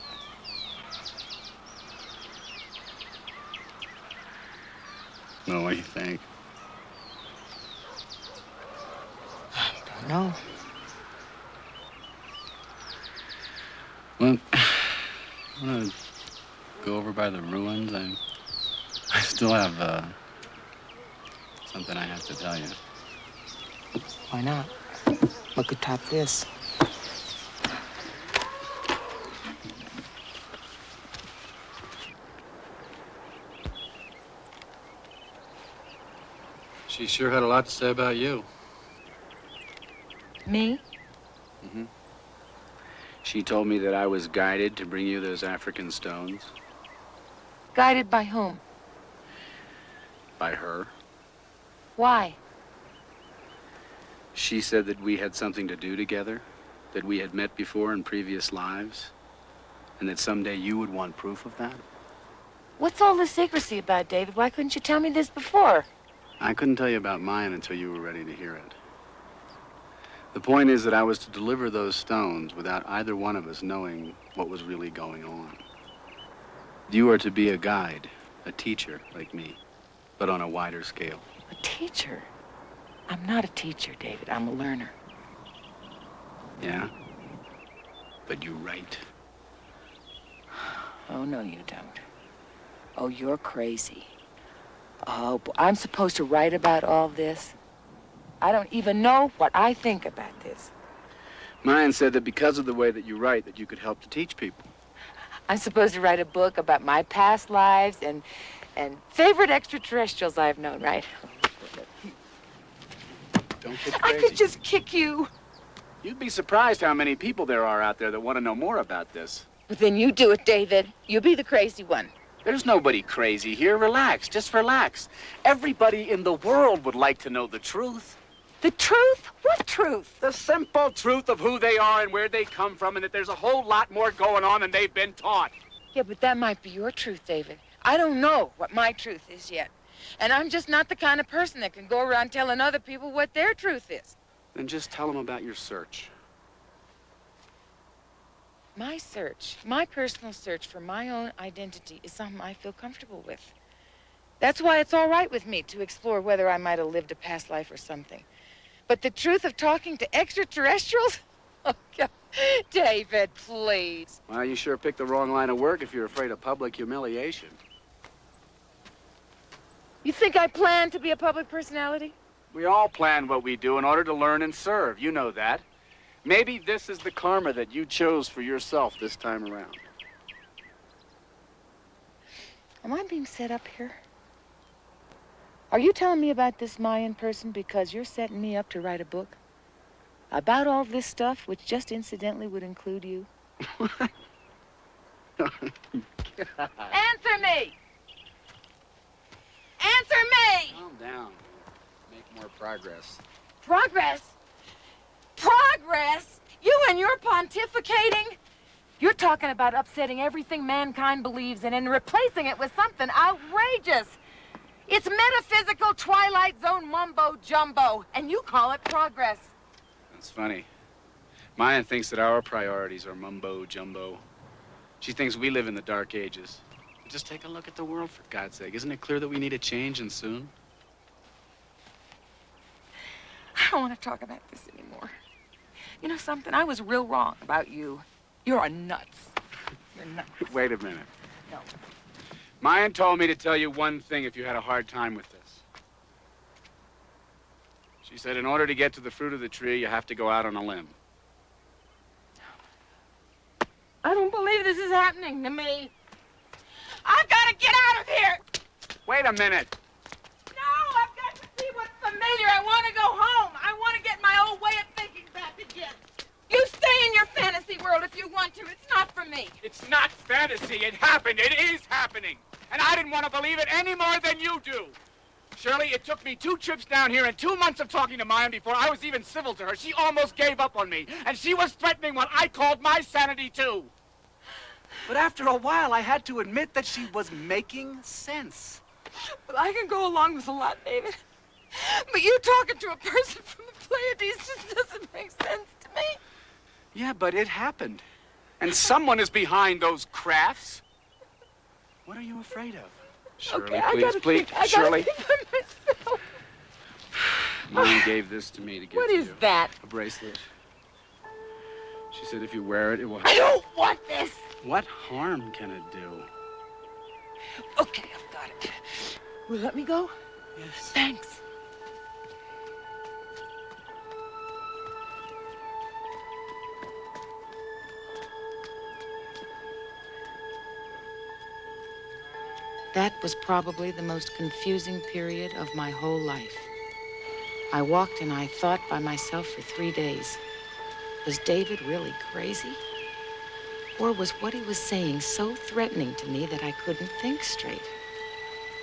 S3: Well, what do you think?
S2: I don't know.
S3: Well, I want to go over by the ruins. I still have something I have to tell you.
S2: Why not? What could top this?
S3: She sure had a lot to say about you.
S8: Me?
S3: Mm-hmm. She told me that I was guided to bring you those African stones.
S8: Guided by whom?
S3: By her.
S8: Why?
S3: She said that we had something to do together, that we had met before in previous lives, and that someday you would want proof of that.
S8: What's all this secrecy about, David? Why couldn't you tell me this before?
S3: I couldn't tell you about mine until you were ready to hear it. The point is that I was to deliver those stones without either one of us knowing what was really going on. You are to be a guide, a teacher like me, but on a wider scale.
S8: A teacher? I'm not a teacher, David. I'm a learner.
S3: Yeah? But you write.
S8: Oh, no, you don't. Oh, you're crazy. Oh, I'm supposed to write about all this? I don't even know what I think about this.
S3: Mayan said that because of the way that you write, that you could help to teach people.
S8: I'm supposed to write a book about my past lives and favorite extraterrestrials I've known, right?
S3: Don't get crazy.
S8: I could just kick you.
S3: You'd be surprised how many people there are out there that want to know more about this.
S8: But then you do it, David. You be the crazy one.
S3: There's nobody crazy here. Relax. Just relax. Everybody in the world would like to know the truth.
S8: The truth? What truth?
S3: The simple truth of who they are and where they come from, and that there's a whole lot more going on than they've been taught.
S8: Yeah, but that might be your truth, David. I don't know what my truth is yet. And I'm just not the kind of person that can go around telling other people what their truth is.
S3: Then just tell them about your search.
S8: My search, my personal search for my own identity is something I feel comfortable with. That's why it's all right with me to explore whether I might have lived a past life or something. But the truth of talking to extraterrestrials? Oh, God. David, please.
S3: Well, you sure picked the wrong line of work if you're afraid of public humiliation.
S8: You think I plan to be a public personality?
S3: We all plan what we do in order to learn and serve. You know that. Maybe this is the karma that you chose for yourself this time around.
S8: Am I being set up here? Are you telling me about this Mayan person because you're setting me up to write a book? About all this stuff, which just incidentally would include you? Answer me! Answer me!
S3: Calm down. Make more progress.
S8: Progress? Progress? You and your pontificating? You're talking about upsetting everything mankind believes in and replacing it with something outrageous. It's metaphysical Twilight Zone mumbo-jumbo, and you call it progress.
S3: That's funny. Maya thinks that our priorities are mumbo-jumbo. She thinks we live in the Dark Ages. Just take a look at the world, for God's sake. Isn't it clear that we need a change, and soon?
S8: I don't want to talk about this anymore. You know something? I was real wrong about you. You're a nuts. You're nuts.
S3: Wait a minute.
S8: No.
S3: Mayan told me to tell you one thing if you had a hard time with this. She said in order to get to the fruit of the tree, you have to go out on a limb.
S8: I don't believe this is happening to me. I've got to get out of here.
S3: Wait a minute.
S8: No, I've got to see what's familiar. I want to go home. I want to get my old way of thinking back again. You stay in your fantasy world if you want to. It's not for me.
S3: It's not fantasy. It happened. It is happening. And I didn't want to believe it any more than you do. Shirley, it took me 2 trips down here and 2 months of talking to Mayan before I was even civil to her. She almost gave up on me. And she was threatening what I called my sanity, too. But after a while, I had to admit that she was making sense.
S8: Well, I can go along with a lot, David. But you talking to a person from the Pleiades just doesn't make sense to me.
S3: Yeah, but it happened. And someone is behind those crafts. What are you afraid of? Shirley,
S8: Okay,
S3: please, Shirley.
S8: Think by myself.
S3: Mom gave this to me to give
S8: What
S3: to
S8: is
S3: you.
S8: that?
S3: A bracelet. She said if you wear it, it will...
S8: I don't want this.
S3: What harm can it do?
S8: Okay, I've got it. Will you let me go?
S3: Yes.
S8: Thanks. That was probably the most confusing period of my whole life. I walked and I thought by myself for 3 days. Was David really crazy? Or was what he was saying so threatening to me that I couldn't think straight?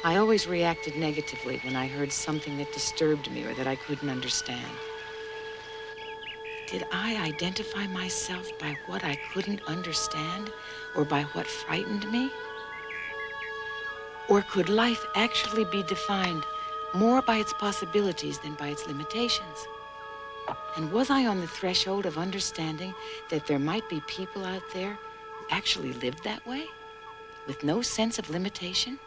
S2: I always reacted negatively when I heard something that disturbed me or that I couldn't understand. Did I identify myself by what I couldn't understand or by what frightened me? Or could life actually be defined more by its possibilities than by its limitations? And was I on the threshold of understanding that there might be people out there who actually lived that way, with no sense of limitation?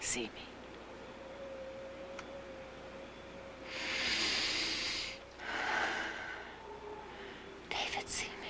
S2: See me. David, see me.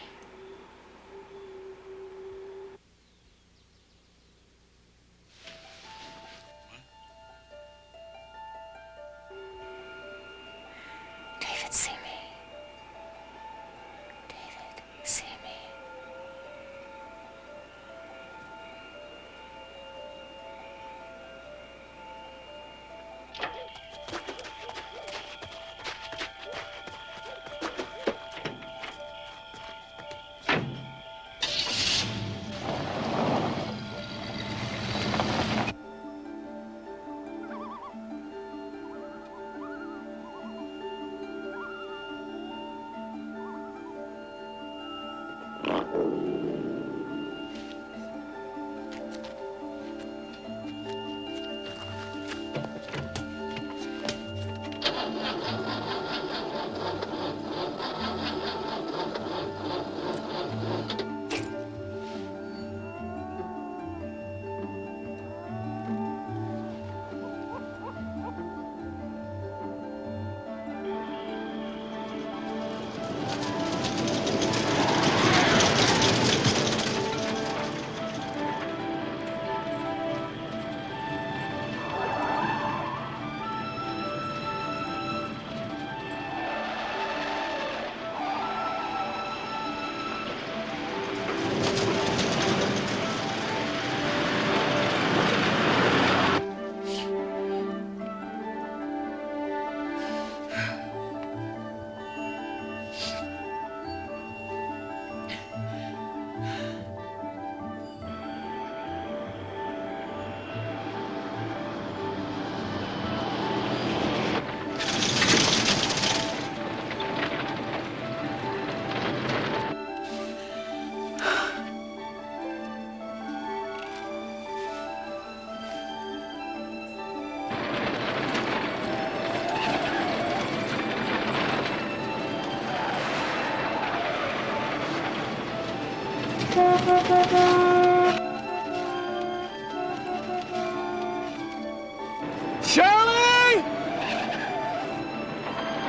S9: Shirley!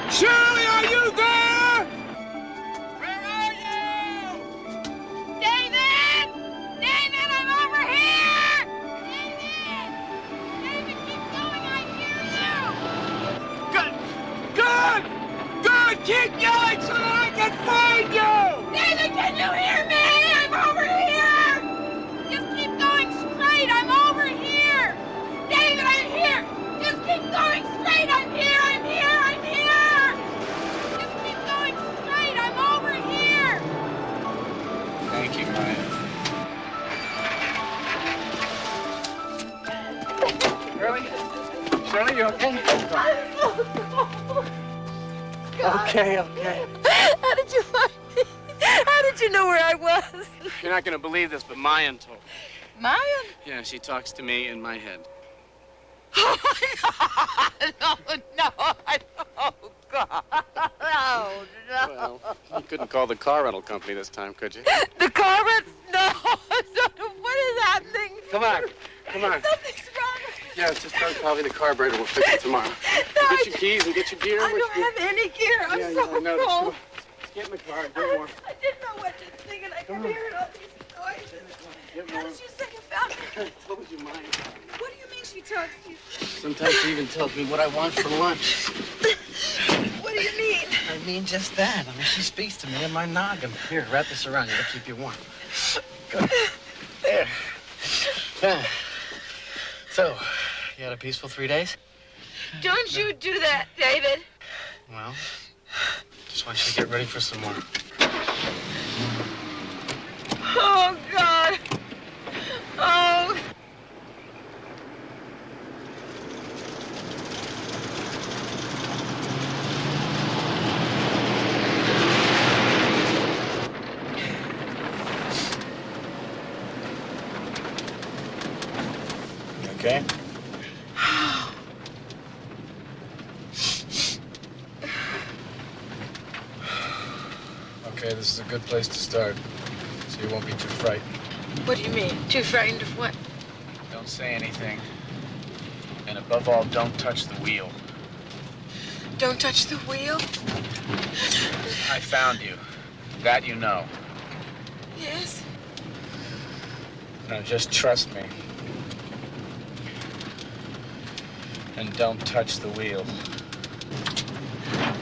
S9: Shirley, are you there?
S4: Where are you? David! David, I'm over here! David! David, keep going, I hear you!
S9: Good! Good! Good! Keep yelling so that I can find you!
S4: David, can you hear me? I'm over here! Just keep going straight, I'm over here! David, I'm here! Just keep going straight, I'm here, I'm here, I'm here! Just keep going straight, I'm over here!
S9: Thank you, Maya. Shirley? Shirley, you okay? Okay, okay.
S8: How did you find me? How did you know where I was?
S3: You're not going to believe this, but Mayan told me.
S8: Mayan?
S3: Yeah, she talks to me in my head.
S8: Oh, my God. No, oh, God. No, no.
S3: Well, you couldn't call the car rental company this time, could you?
S8: The car rental? No. What is happening?
S3: Come on. Come on.
S8: Something's wrong.
S3: Yeah, just start probably the carburetor. We'll fix it tomorrow.
S8: No,
S3: Get your keys and get your gear.
S8: I don't have any gear. I'm
S3: yeah,
S8: so
S3: I know.
S8: cold.
S3: Just get in the car and get warm.
S8: I didn't know what to think, and I could hear all these noises.
S3: Get
S8: How
S3: warm.
S8: did you say you found me?
S3: I told you mine.
S8: What do you mean she talks to you?
S3: Sometimes she even tells me what I want for lunch.
S8: What do you mean?
S3: I mean just that. I mean, she speaks to me in my noggin. Here, wrap this around you. It'll keep you warm. Good. There. Ah. So, you had a peaceful 3 days?
S8: Don't you do that, David.
S3: Well, just want you to get ready for some more.
S8: Oh, God. Oh.
S3: Okay? Okay, this is a good place to start, so you won't be too frightened.
S8: What do you mean? Too frightened of what?
S3: Don't say anything. And above all, don't touch the wheel.
S8: Don't touch the wheel?
S3: I found you. That you know.
S8: Yes.
S3: Now just trust me. And don't touch the wheel.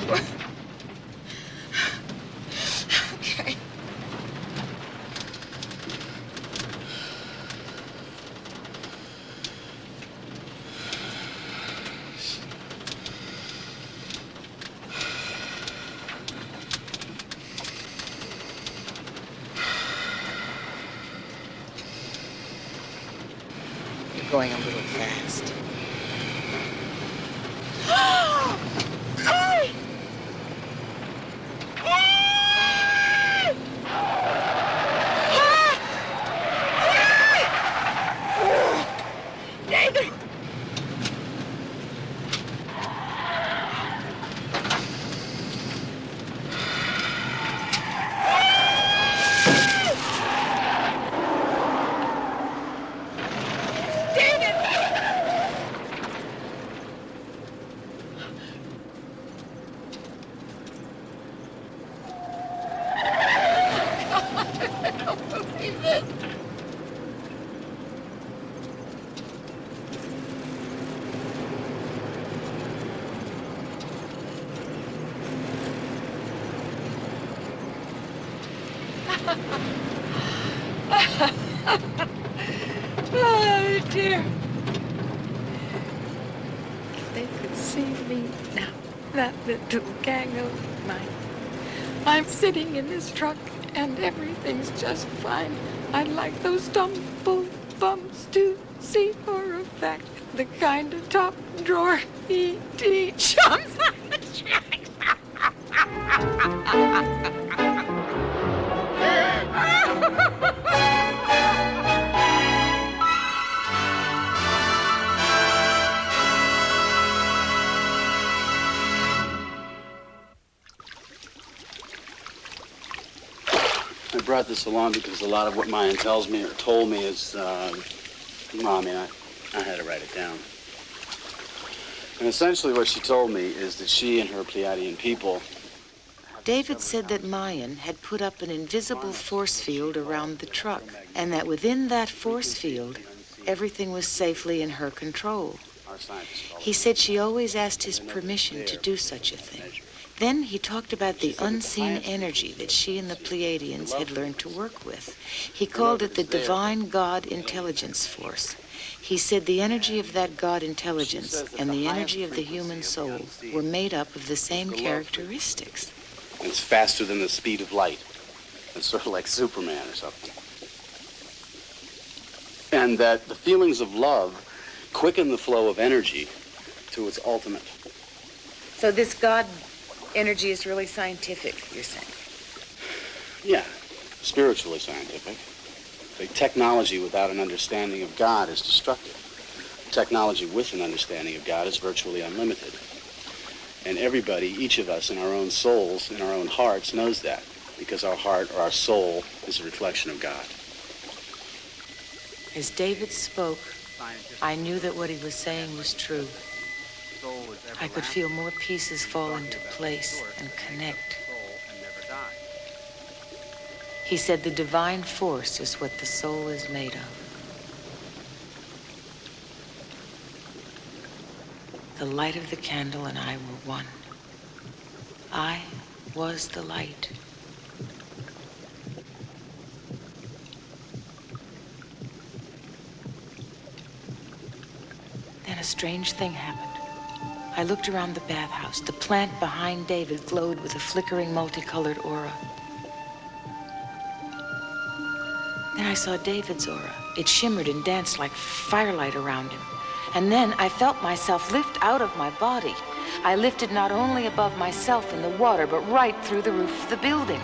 S8: What? Okay.
S2: You're going a little fast.
S8: Hey! Hey! Oh, dear. If they could see me now, that little gang of mine. I'm sitting in this truck and everything's just fine. I'd like those tumble bums to see for a fact the kind of top drawer E.T. chums on the tracks.
S3: I brought this along because a lot of what Mayan tells me or told me is, well, I mean, I had to write it down. And essentially what she told me is that she and her Pleiadian people...
S2: David said that Mayan had put up an invisible force field around the truck, and that within that force field, everything was safely in her control. He said she always asked his permission to do such a thing. Then he talked about the unseen energy that she and the Pleiadians had learned to work with. He called it the divine God intelligence force. He said the energy of that God intelligence and the energy of the human soul were made up of the same characteristics.
S3: It's faster than the speed of light. It's sort of like Superman or something. And that the feelings of love quicken the flow of energy to its ultimate.
S2: So this God energy is really scientific, you're saying?
S3: Yeah, spiritually scientific. The technology without an understanding of God is destructive. Technology with an understanding of God is virtually unlimited. And everybody, each of us in our own souls, in our own hearts, knows that, because our heart or our soul is a reflection of God.
S2: As David spoke, I knew that what he was saying was true. I could feel more pieces fall into place and connect. He said the divine force is what the soul is made of. The light of the candle and I were one. I was the light. Then a strange thing happened. I looked around the bathhouse. The plant behind David glowed with a flickering multicolored aura. Then I saw David's aura. It shimmered and danced like firelight around him. And then I felt myself lift out of my body. I lifted not only above myself in the water, but right through the roof of the building.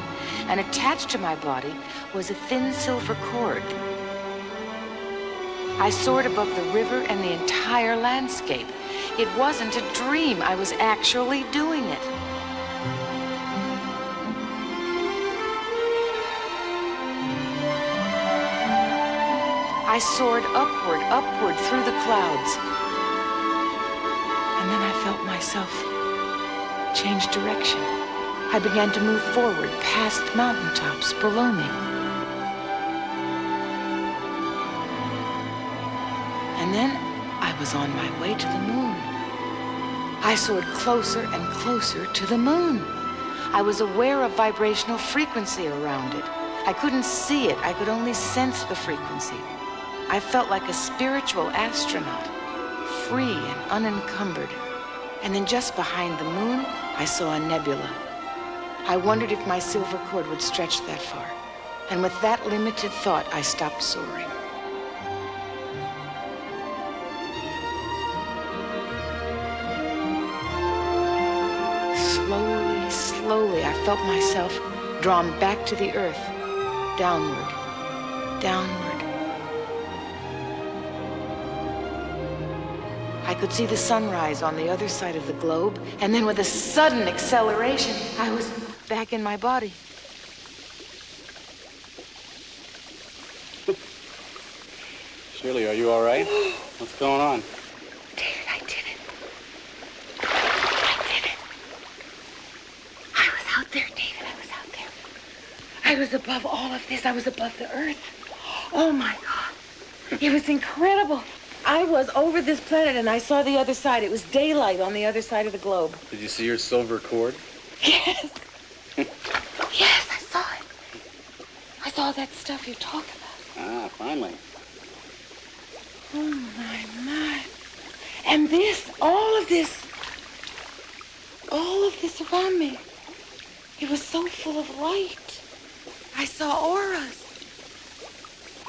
S2: And attached to my body was a thin silver cord. I soared above the river and the entire landscape. It wasn't a dream. I was actually doing it. I soared upward through the clouds. And then I felt myself change direction. I began to move forward past mountaintops below me. And then I was on my way to the moon. I soared closer and closer to the moon. I was aware of vibrational frequency around it. I couldn't see it. I could only sense the frequency. I felt like a spiritual astronaut, free and unencumbered. And then just behind the moon, I saw a nebula. I wondered if my silver cord would stretch that far. And with that limited thought, I stopped soaring. Slowly, I felt myself drawn back to the earth, downward, downward. I could see the sunrise on the other side of the globe, and then with a sudden acceleration, I was back in my body.
S3: Shirley, are you all right? What's going on?
S2: David, I did it. I did it. I was out there, David. I was out there. I was above all of this. I was above the earth. Oh, my God. It was incredible. I was over this planet, and I saw the other side. It was daylight on the other side of the globe.
S3: Did you see your silver cord?
S2: Yes. Yes, I saw it.
S8: That's all that stuff you talk about.
S3: Ah, finally.
S8: Oh, my. And this, all of this around me, it was so full of light. I saw auras.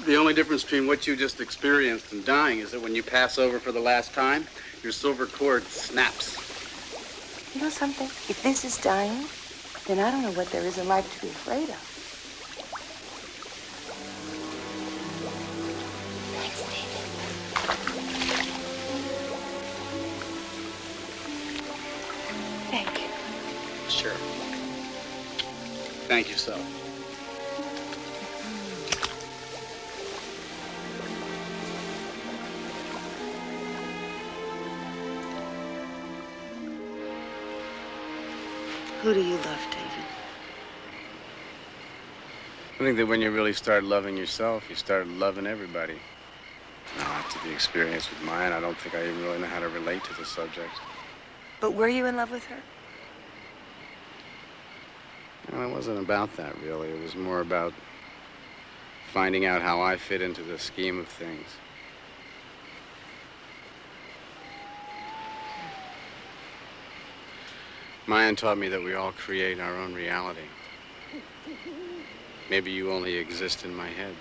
S3: The only difference between what you just experienced and dying is that when you pass over for the last time, your silver cord snaps.
S8: You know something? If this is dying, then I don't know what there is in life to be afraid of. Thank you.
S3: Sure. Thank you, so.
S2: Who do you love, David?
S3: I think that when you really start loving yourself, you start loving everybody. Now, after the experience with mine, I don't think I even really know how to relate to the subject.
S8: But were you in love with her?
S3: Well, it wasn't about that, really. It was more about finding out how I fit into the scheme of things. Mayan taught me that we all create our own reality. Maybe you only exist in my head.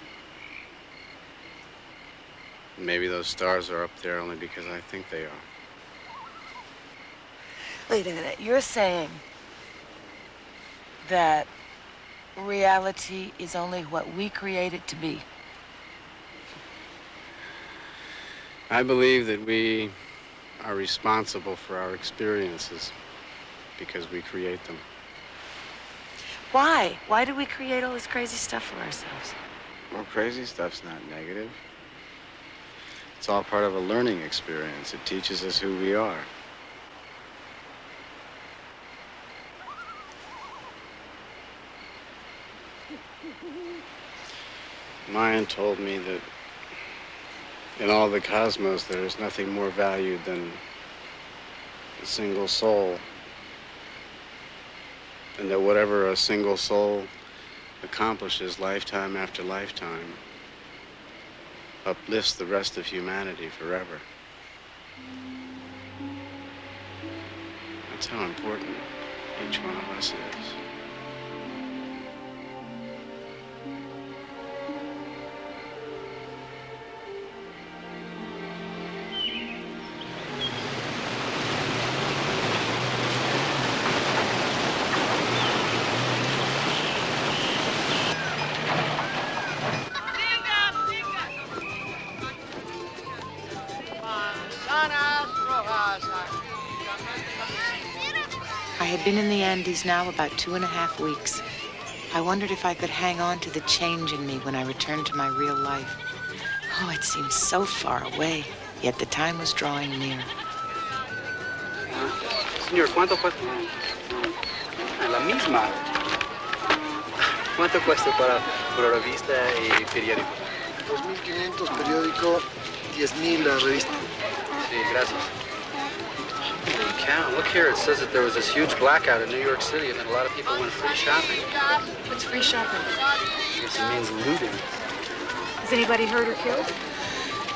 S3: Maybe those stars are up there only because I think they are.
S8: Wait a minute. You're saying that reality is only what we create it to be?
S3: I believe that we are responsible for our experiences because we create them.
S8: Why? Why do we create all this crazy stuff for ourselves?
S3: Well, crazy stuff's not negative. It's all part of a learning experience. It teaches us who we are. Mayan told me that in all the cosmos there is nothing more valued than a single soul. And that whatever a single soul accomplishes lifetime after lifetime uplifts the rest of humanity forever. That's how important each one of us is.
S2: I had been in the Andes now about 2.5 weeks. I wondered if I could hang on to the change in me when I returned to my real life. Oh, it seemed so far away, yet the time was drawing near.
S3: Señor, ¿cuánto cuesta? La misma. ¿Cuánto cuesta para revista y periódico?
S12: 2.500 periódico, 10.000 la revista.
S3: Sí, gracias. Holy cow, look here, it says that there was this huge blackout in New York City and that a lot of people went free shopping.
S8: What's free shopping?
S3: I guess it means looting.
S8: Is anybody hurt or killed?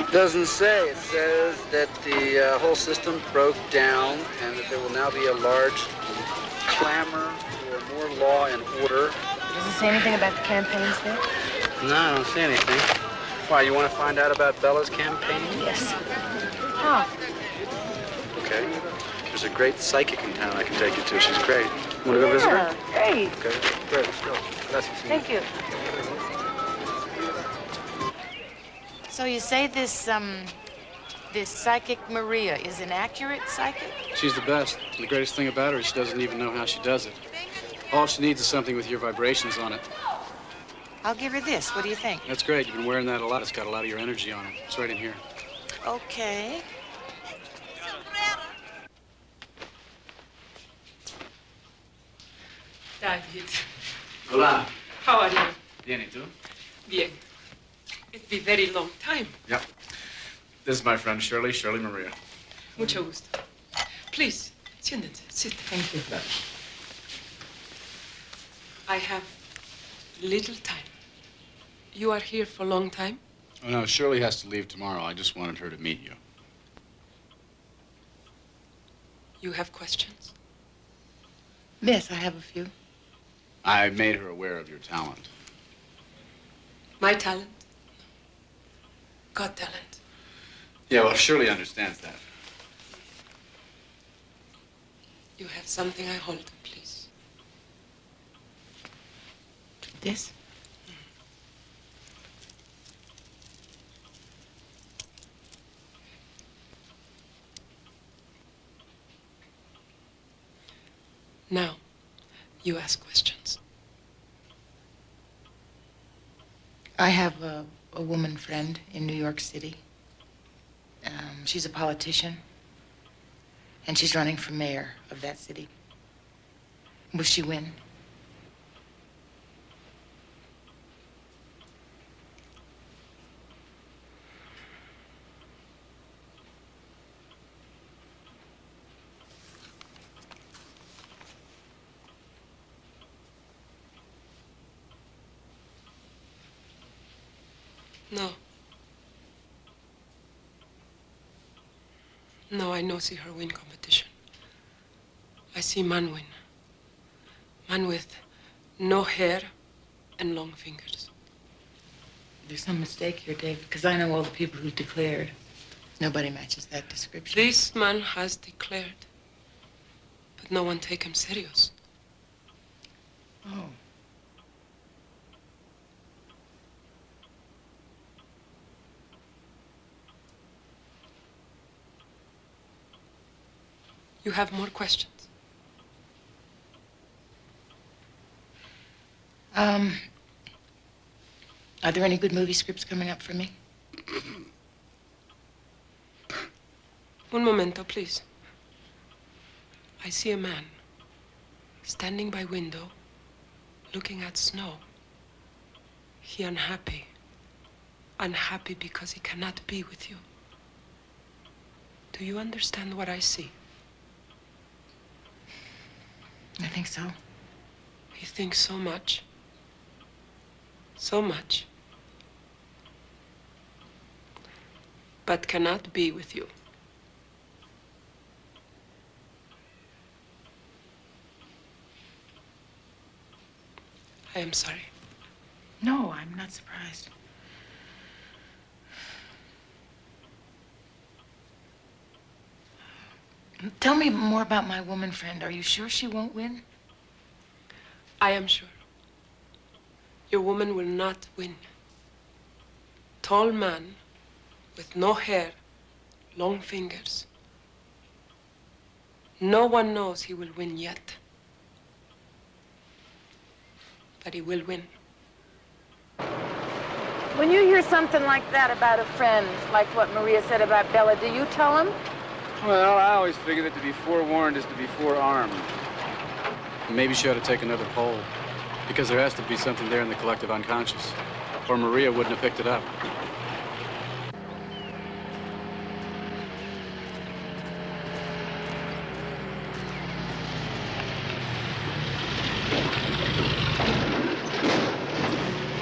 S3: It doesn't say. It says that the whole system broke down and that there will now be a large clamor for more law and order.
S8: Does it say anything about the campaigns there?
S3: No, I don't see anything. Why, you want to find out about Bella's campaign?
S8: Yes. How?
S3: Okay. There's a great psychic in town I can take you to. She's great. Want to go visit her?
S8: Great.
S3: Okay, great. Let's go. Gracias.
S8: Thank you.
S2: So you say this psychic Maria is an accurate psychic?
S3: She's the best. The greatest thing about her is she doesn't even know how she does it. All she needs is something with your vibrations on it.
S2: I'll give her this. What do you think?
S3: That's great. You've been wearing that a lot. It's got a lot of your energy on it. It's right in here.
S2: Okay.
S13: David,
S3: Hola.
S13: how are you?
S3: Bien, ¿y tú?
S13: Bien. It's been a very long time.
S3: Yep. This is my friend Shirley Maria.
S13: Mucho gusto. Please, siéntate, sit.
S8: Thank you.
S13: I have little time. You are here for a long time?
S3: Oh, no, Shirley has to leave tomorrow. I just wanted her to meet you.
S13: You have questions?
S2: Yes, I have a few.
S3: I made her aware of your talent.
S13: My talent? God talent.
S3: Yeah, well, Shirley understands that.
S13: You have something I hold, please.
S2: This?
S13: Now, you ask questions.
S2: I have a woman friend in New York City. She's a politician, and she's running for mayor of that city. Will she win?
S13: No. No, I no see her win competition. I see man win. Man with no hair and long fingers.
S2: There's some mistake here, Dave, because I know all the people who declared. Nobody matches that description.
S13: This man has declared, but no one take him serious.
S2: Oh.
S13: You have more questions?
S2: Are there any good movie scripts coming up for me?
S13: Un momento, please. I see a man standing by window, looking at snow. He unhappy. Unhappy because he cannot be with you. Do you understand what I see?
S2: I think so.
S13: He thinks so much. So much. But cannot be with you. I am sorry.
S2: No, I'm not surprised. Tell me more about my woman friend. Are you sure she won't win?
S13: I am sure. Your woman will not win. Tall man with no hair, long fingers. No one knows he will win yet. But he will win.
S8: When you hear something like that about a friend, like what Maria said about Bella, do you tell him?
S3: Well, I always figure that to be forewarned is to be forearmed. Maybe she ought to take another poll, because there has to be something there in the collective unconscious, or Maria wouldn't have picked it up.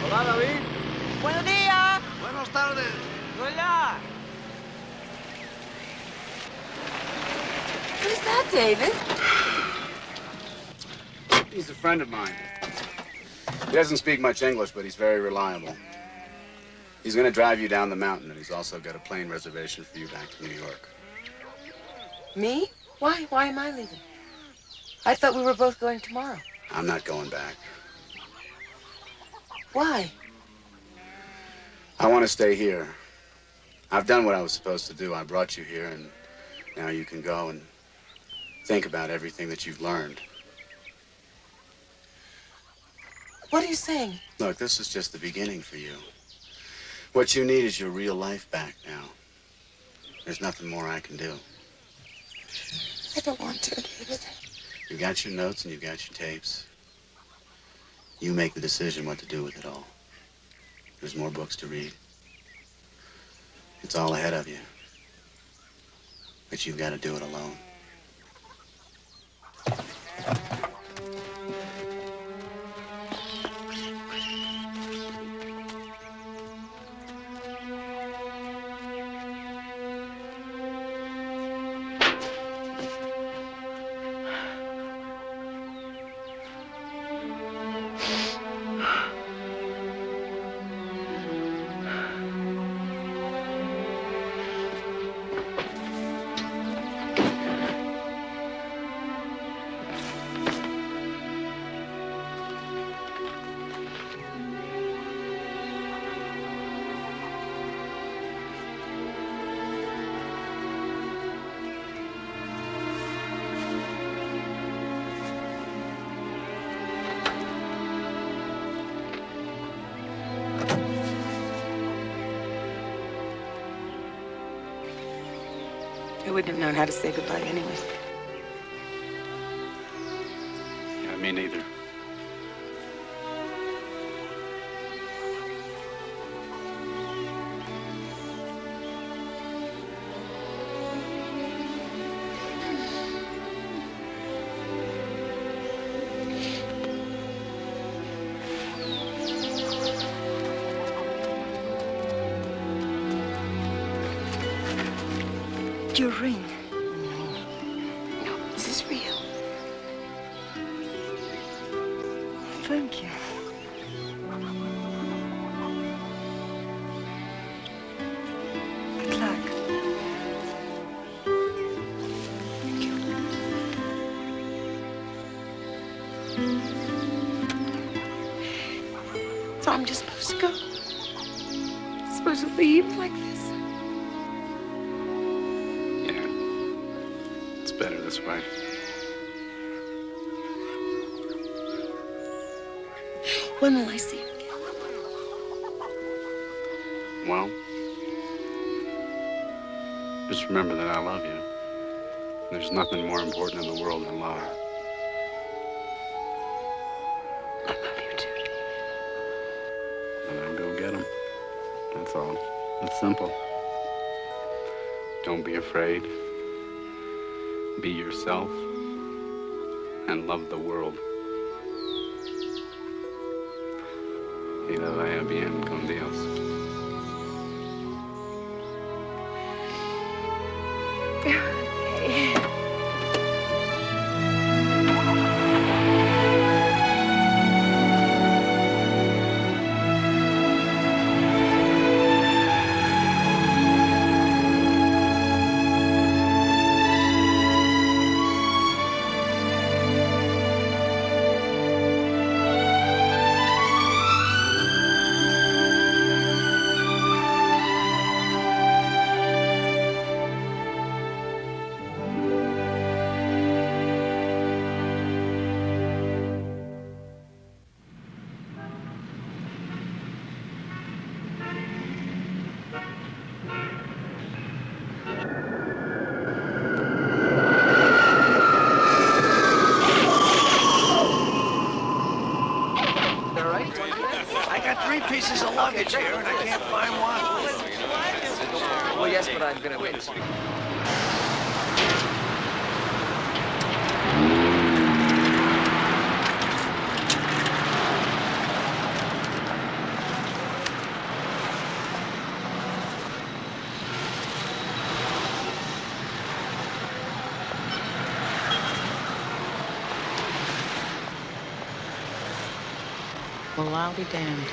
S14: Hola, David.
S15: Buenos días.
S14: Buenas tardes.
S15: Hola.
S8: Who's that, David?
S3: He's a friend of mine. He doesn't speak much English, but he's very reliable. He's going to drive you down the mountain, and he's also got a plane reservation for you back to New York.
S8: Me? Why? Why am I leaving? I thought we were both going tomorrow.
S3: I'm not going back.
S8: Why?
S3: I want to stay here. I've done what I was supposed to do. I brought you here, and now you can go and think about everything that you've learned.
S8: What are you saying?
S3: Look, this is just the beginning for you. What you need is your real life back now. There's nothing more I can do.
S8: I don't want to, David.
S3: You got your notes and you got your tapes. You make the decision what to do with it all. There's more books to read. It's all ahead of you. But you've got to do it alone.
S2: wouldn't have known how to say goodbye anyway.
S3: Yeah, me neither.
S11: Your ring.
S2: No, this is real.
S11: Thank you. Good luck.
S2: Thank you. So I'm just supposed to go? Supposed to leave like this?
S3: It's better this way.
S2: When will I see him again?
S3: Well, just remember that I love you. There's nothing more important in the world than love.
S2: I love you too.
S3: And then go get him. That's all. It's simple. Don't be afraid. Be yourself and love the world. Y la vaya bien con Dios.
S2: Okay.
S14: I got 3 pieces of luggage here, and I can't find one.
S15: Well, yes, but I'm gonna wait.
S2: Well, I'll be damned.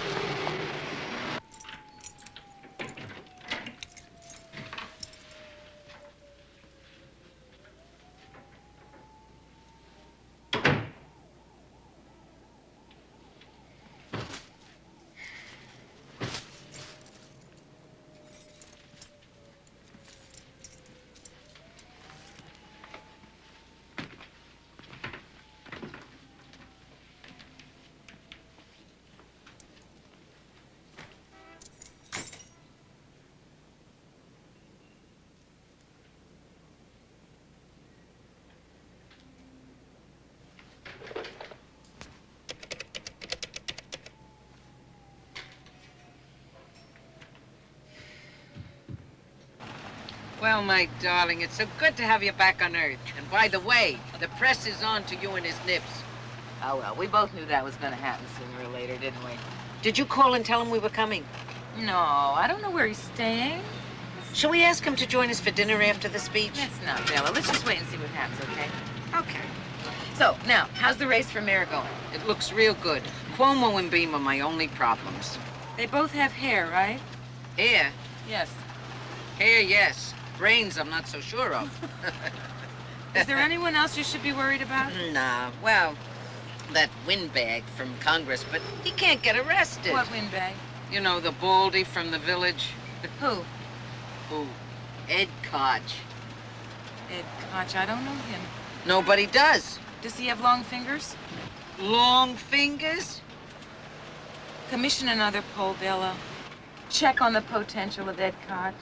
S5: Well, my darling, it's so good to have you back on Earth. And by the way, the press is on to you and his nips.
S8: Oh, well, we both knew that was going to happen sooner or later, didn't we?
S5: Did you call and tell him we were coming?
S8: No, I don't know where he's staying.
S5: Shall we ask him to join us for dinner after the speech?
S8: Let's not, Bella. Let's just wait and see what happens, okay?
S5: Okay.
S8: So, now, how's the race for mayor going?
S5: It looks real good. Cuomo and Beam are my only problems.
S8: They both have hair, right?
S5: Hair?
S8: Yes.
S5: Hair, yes. Brains, I'm not so sure of.
S8: Is there anyone else you should be worried about?
S5: Nah, well, that windbag from Congress, but he can't get arrested.
S8: What windbag?
S5: You know, the baldy from the village.
S8: Who?
S5: Who? Ed Koch.
S8: Ed Koch, I don't know him.
S5: Nobody does.
S8: Does he have long fingers?
S5: Long fingers?
S8: Commission another poll, Bella. Check on the potential of Ed Koch.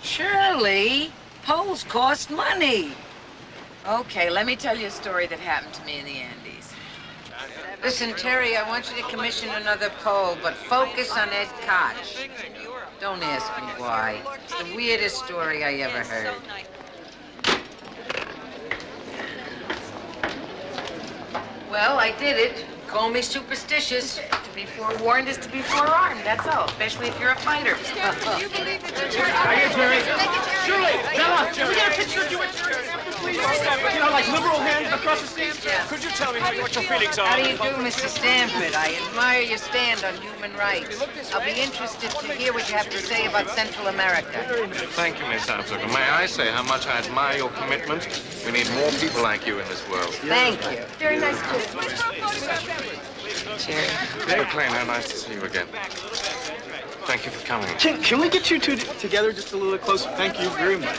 S5: Shirley, Poles cost money. Okay, let me tell you a story that happened to me in the Andes. Listen, Terry, I want you to commission another pole, but focus on Ed Koch. Don't ask me why. It's the weirdest story I ever heard. Well, I did it. Call me superstitious. To be forewarned is to be forearmed, that's all, especially if you're a fighter.
S4: Do you believe that the church...
S16: Hey, Terry. Shirley, Bella, can we get a picture of you and Terry, please? You know, like liberal hands across the stage?
S5: Yeah.
S16: Could you tell me what your feelings are?
S5: How do you do, Mr. Stanford? I admire your stand on human rights. I'll be interested to hear what you have to say about Central America.
S10: Thank you, Miss Abzug. And may I say how much I admire your commitment? We need more people like you in this world.
S5: Thank you.
S8: Very nice to meet
S2: Jerry.
S10: Miss MacLaine, how nice to see you again. Thank you for coming.
S16: Can we get you two together just a little closer? Thank you very much.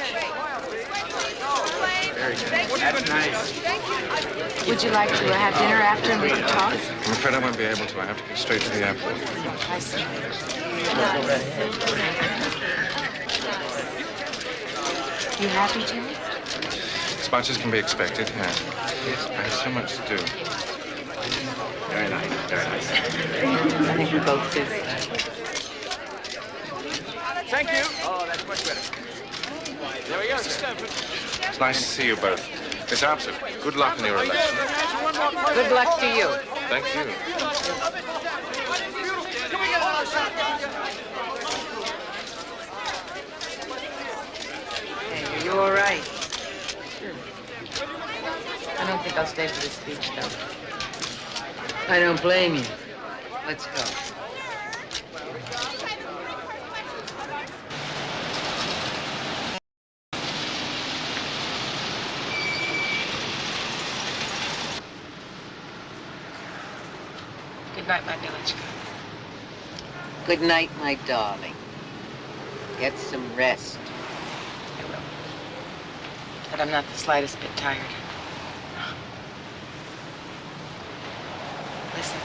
S16: Very good. That's nice.
S8: Would you like to have dinner after and we can talk?
S10: I'm afraid I won't be able to. I have to go straight to the airport.
S8: I see. You happy, Jimmy?
S10: As much as can be expected, yeah. I have so much to do.
S16: Very nice. Very nice.
S2: I think we both do.
S16: Thank you. Oh, that's much better. There we go, Stanford.
S10: It's nice to see you both. Miss Abzug, good luck in your election.
S5: Good luck to you.
S10: Thank you.
S2: Hey, are you all right? Sure. I don't think I'll stay for the speech, though.
S5: I don't blame you. Let's go.
S2: Good night, my village.
S5: Good night, my darling. Get some rest.
S2: I will. But I'm not the slightest bit tired. Listen.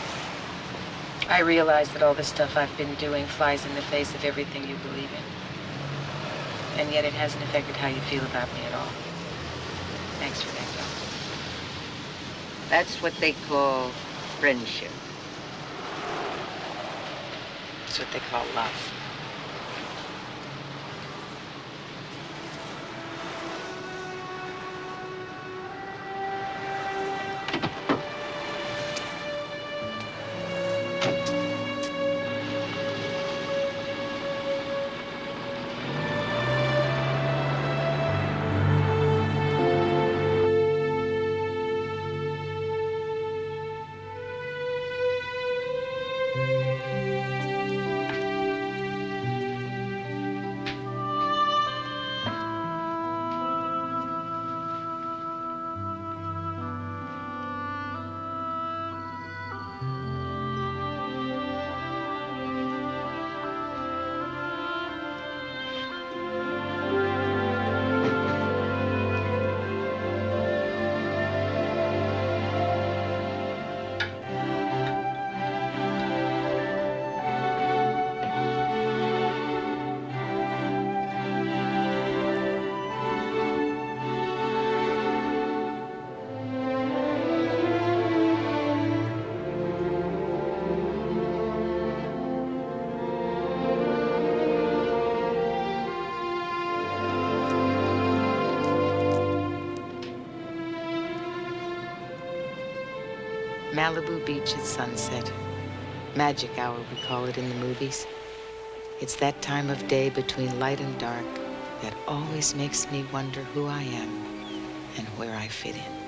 S2: I realize that all the stuff I've been doing flies in the face of everything you believe in. And yet it hasn't affected how you feel about me at all. Thanks for that, though.
S5: That's what they call friendship.
S2: That's what they call love. Malibu Beach at sunset. Magic hour, we call it in the movies. It's that time of day between light and dark that always makes me wonder who I am and where I fit in.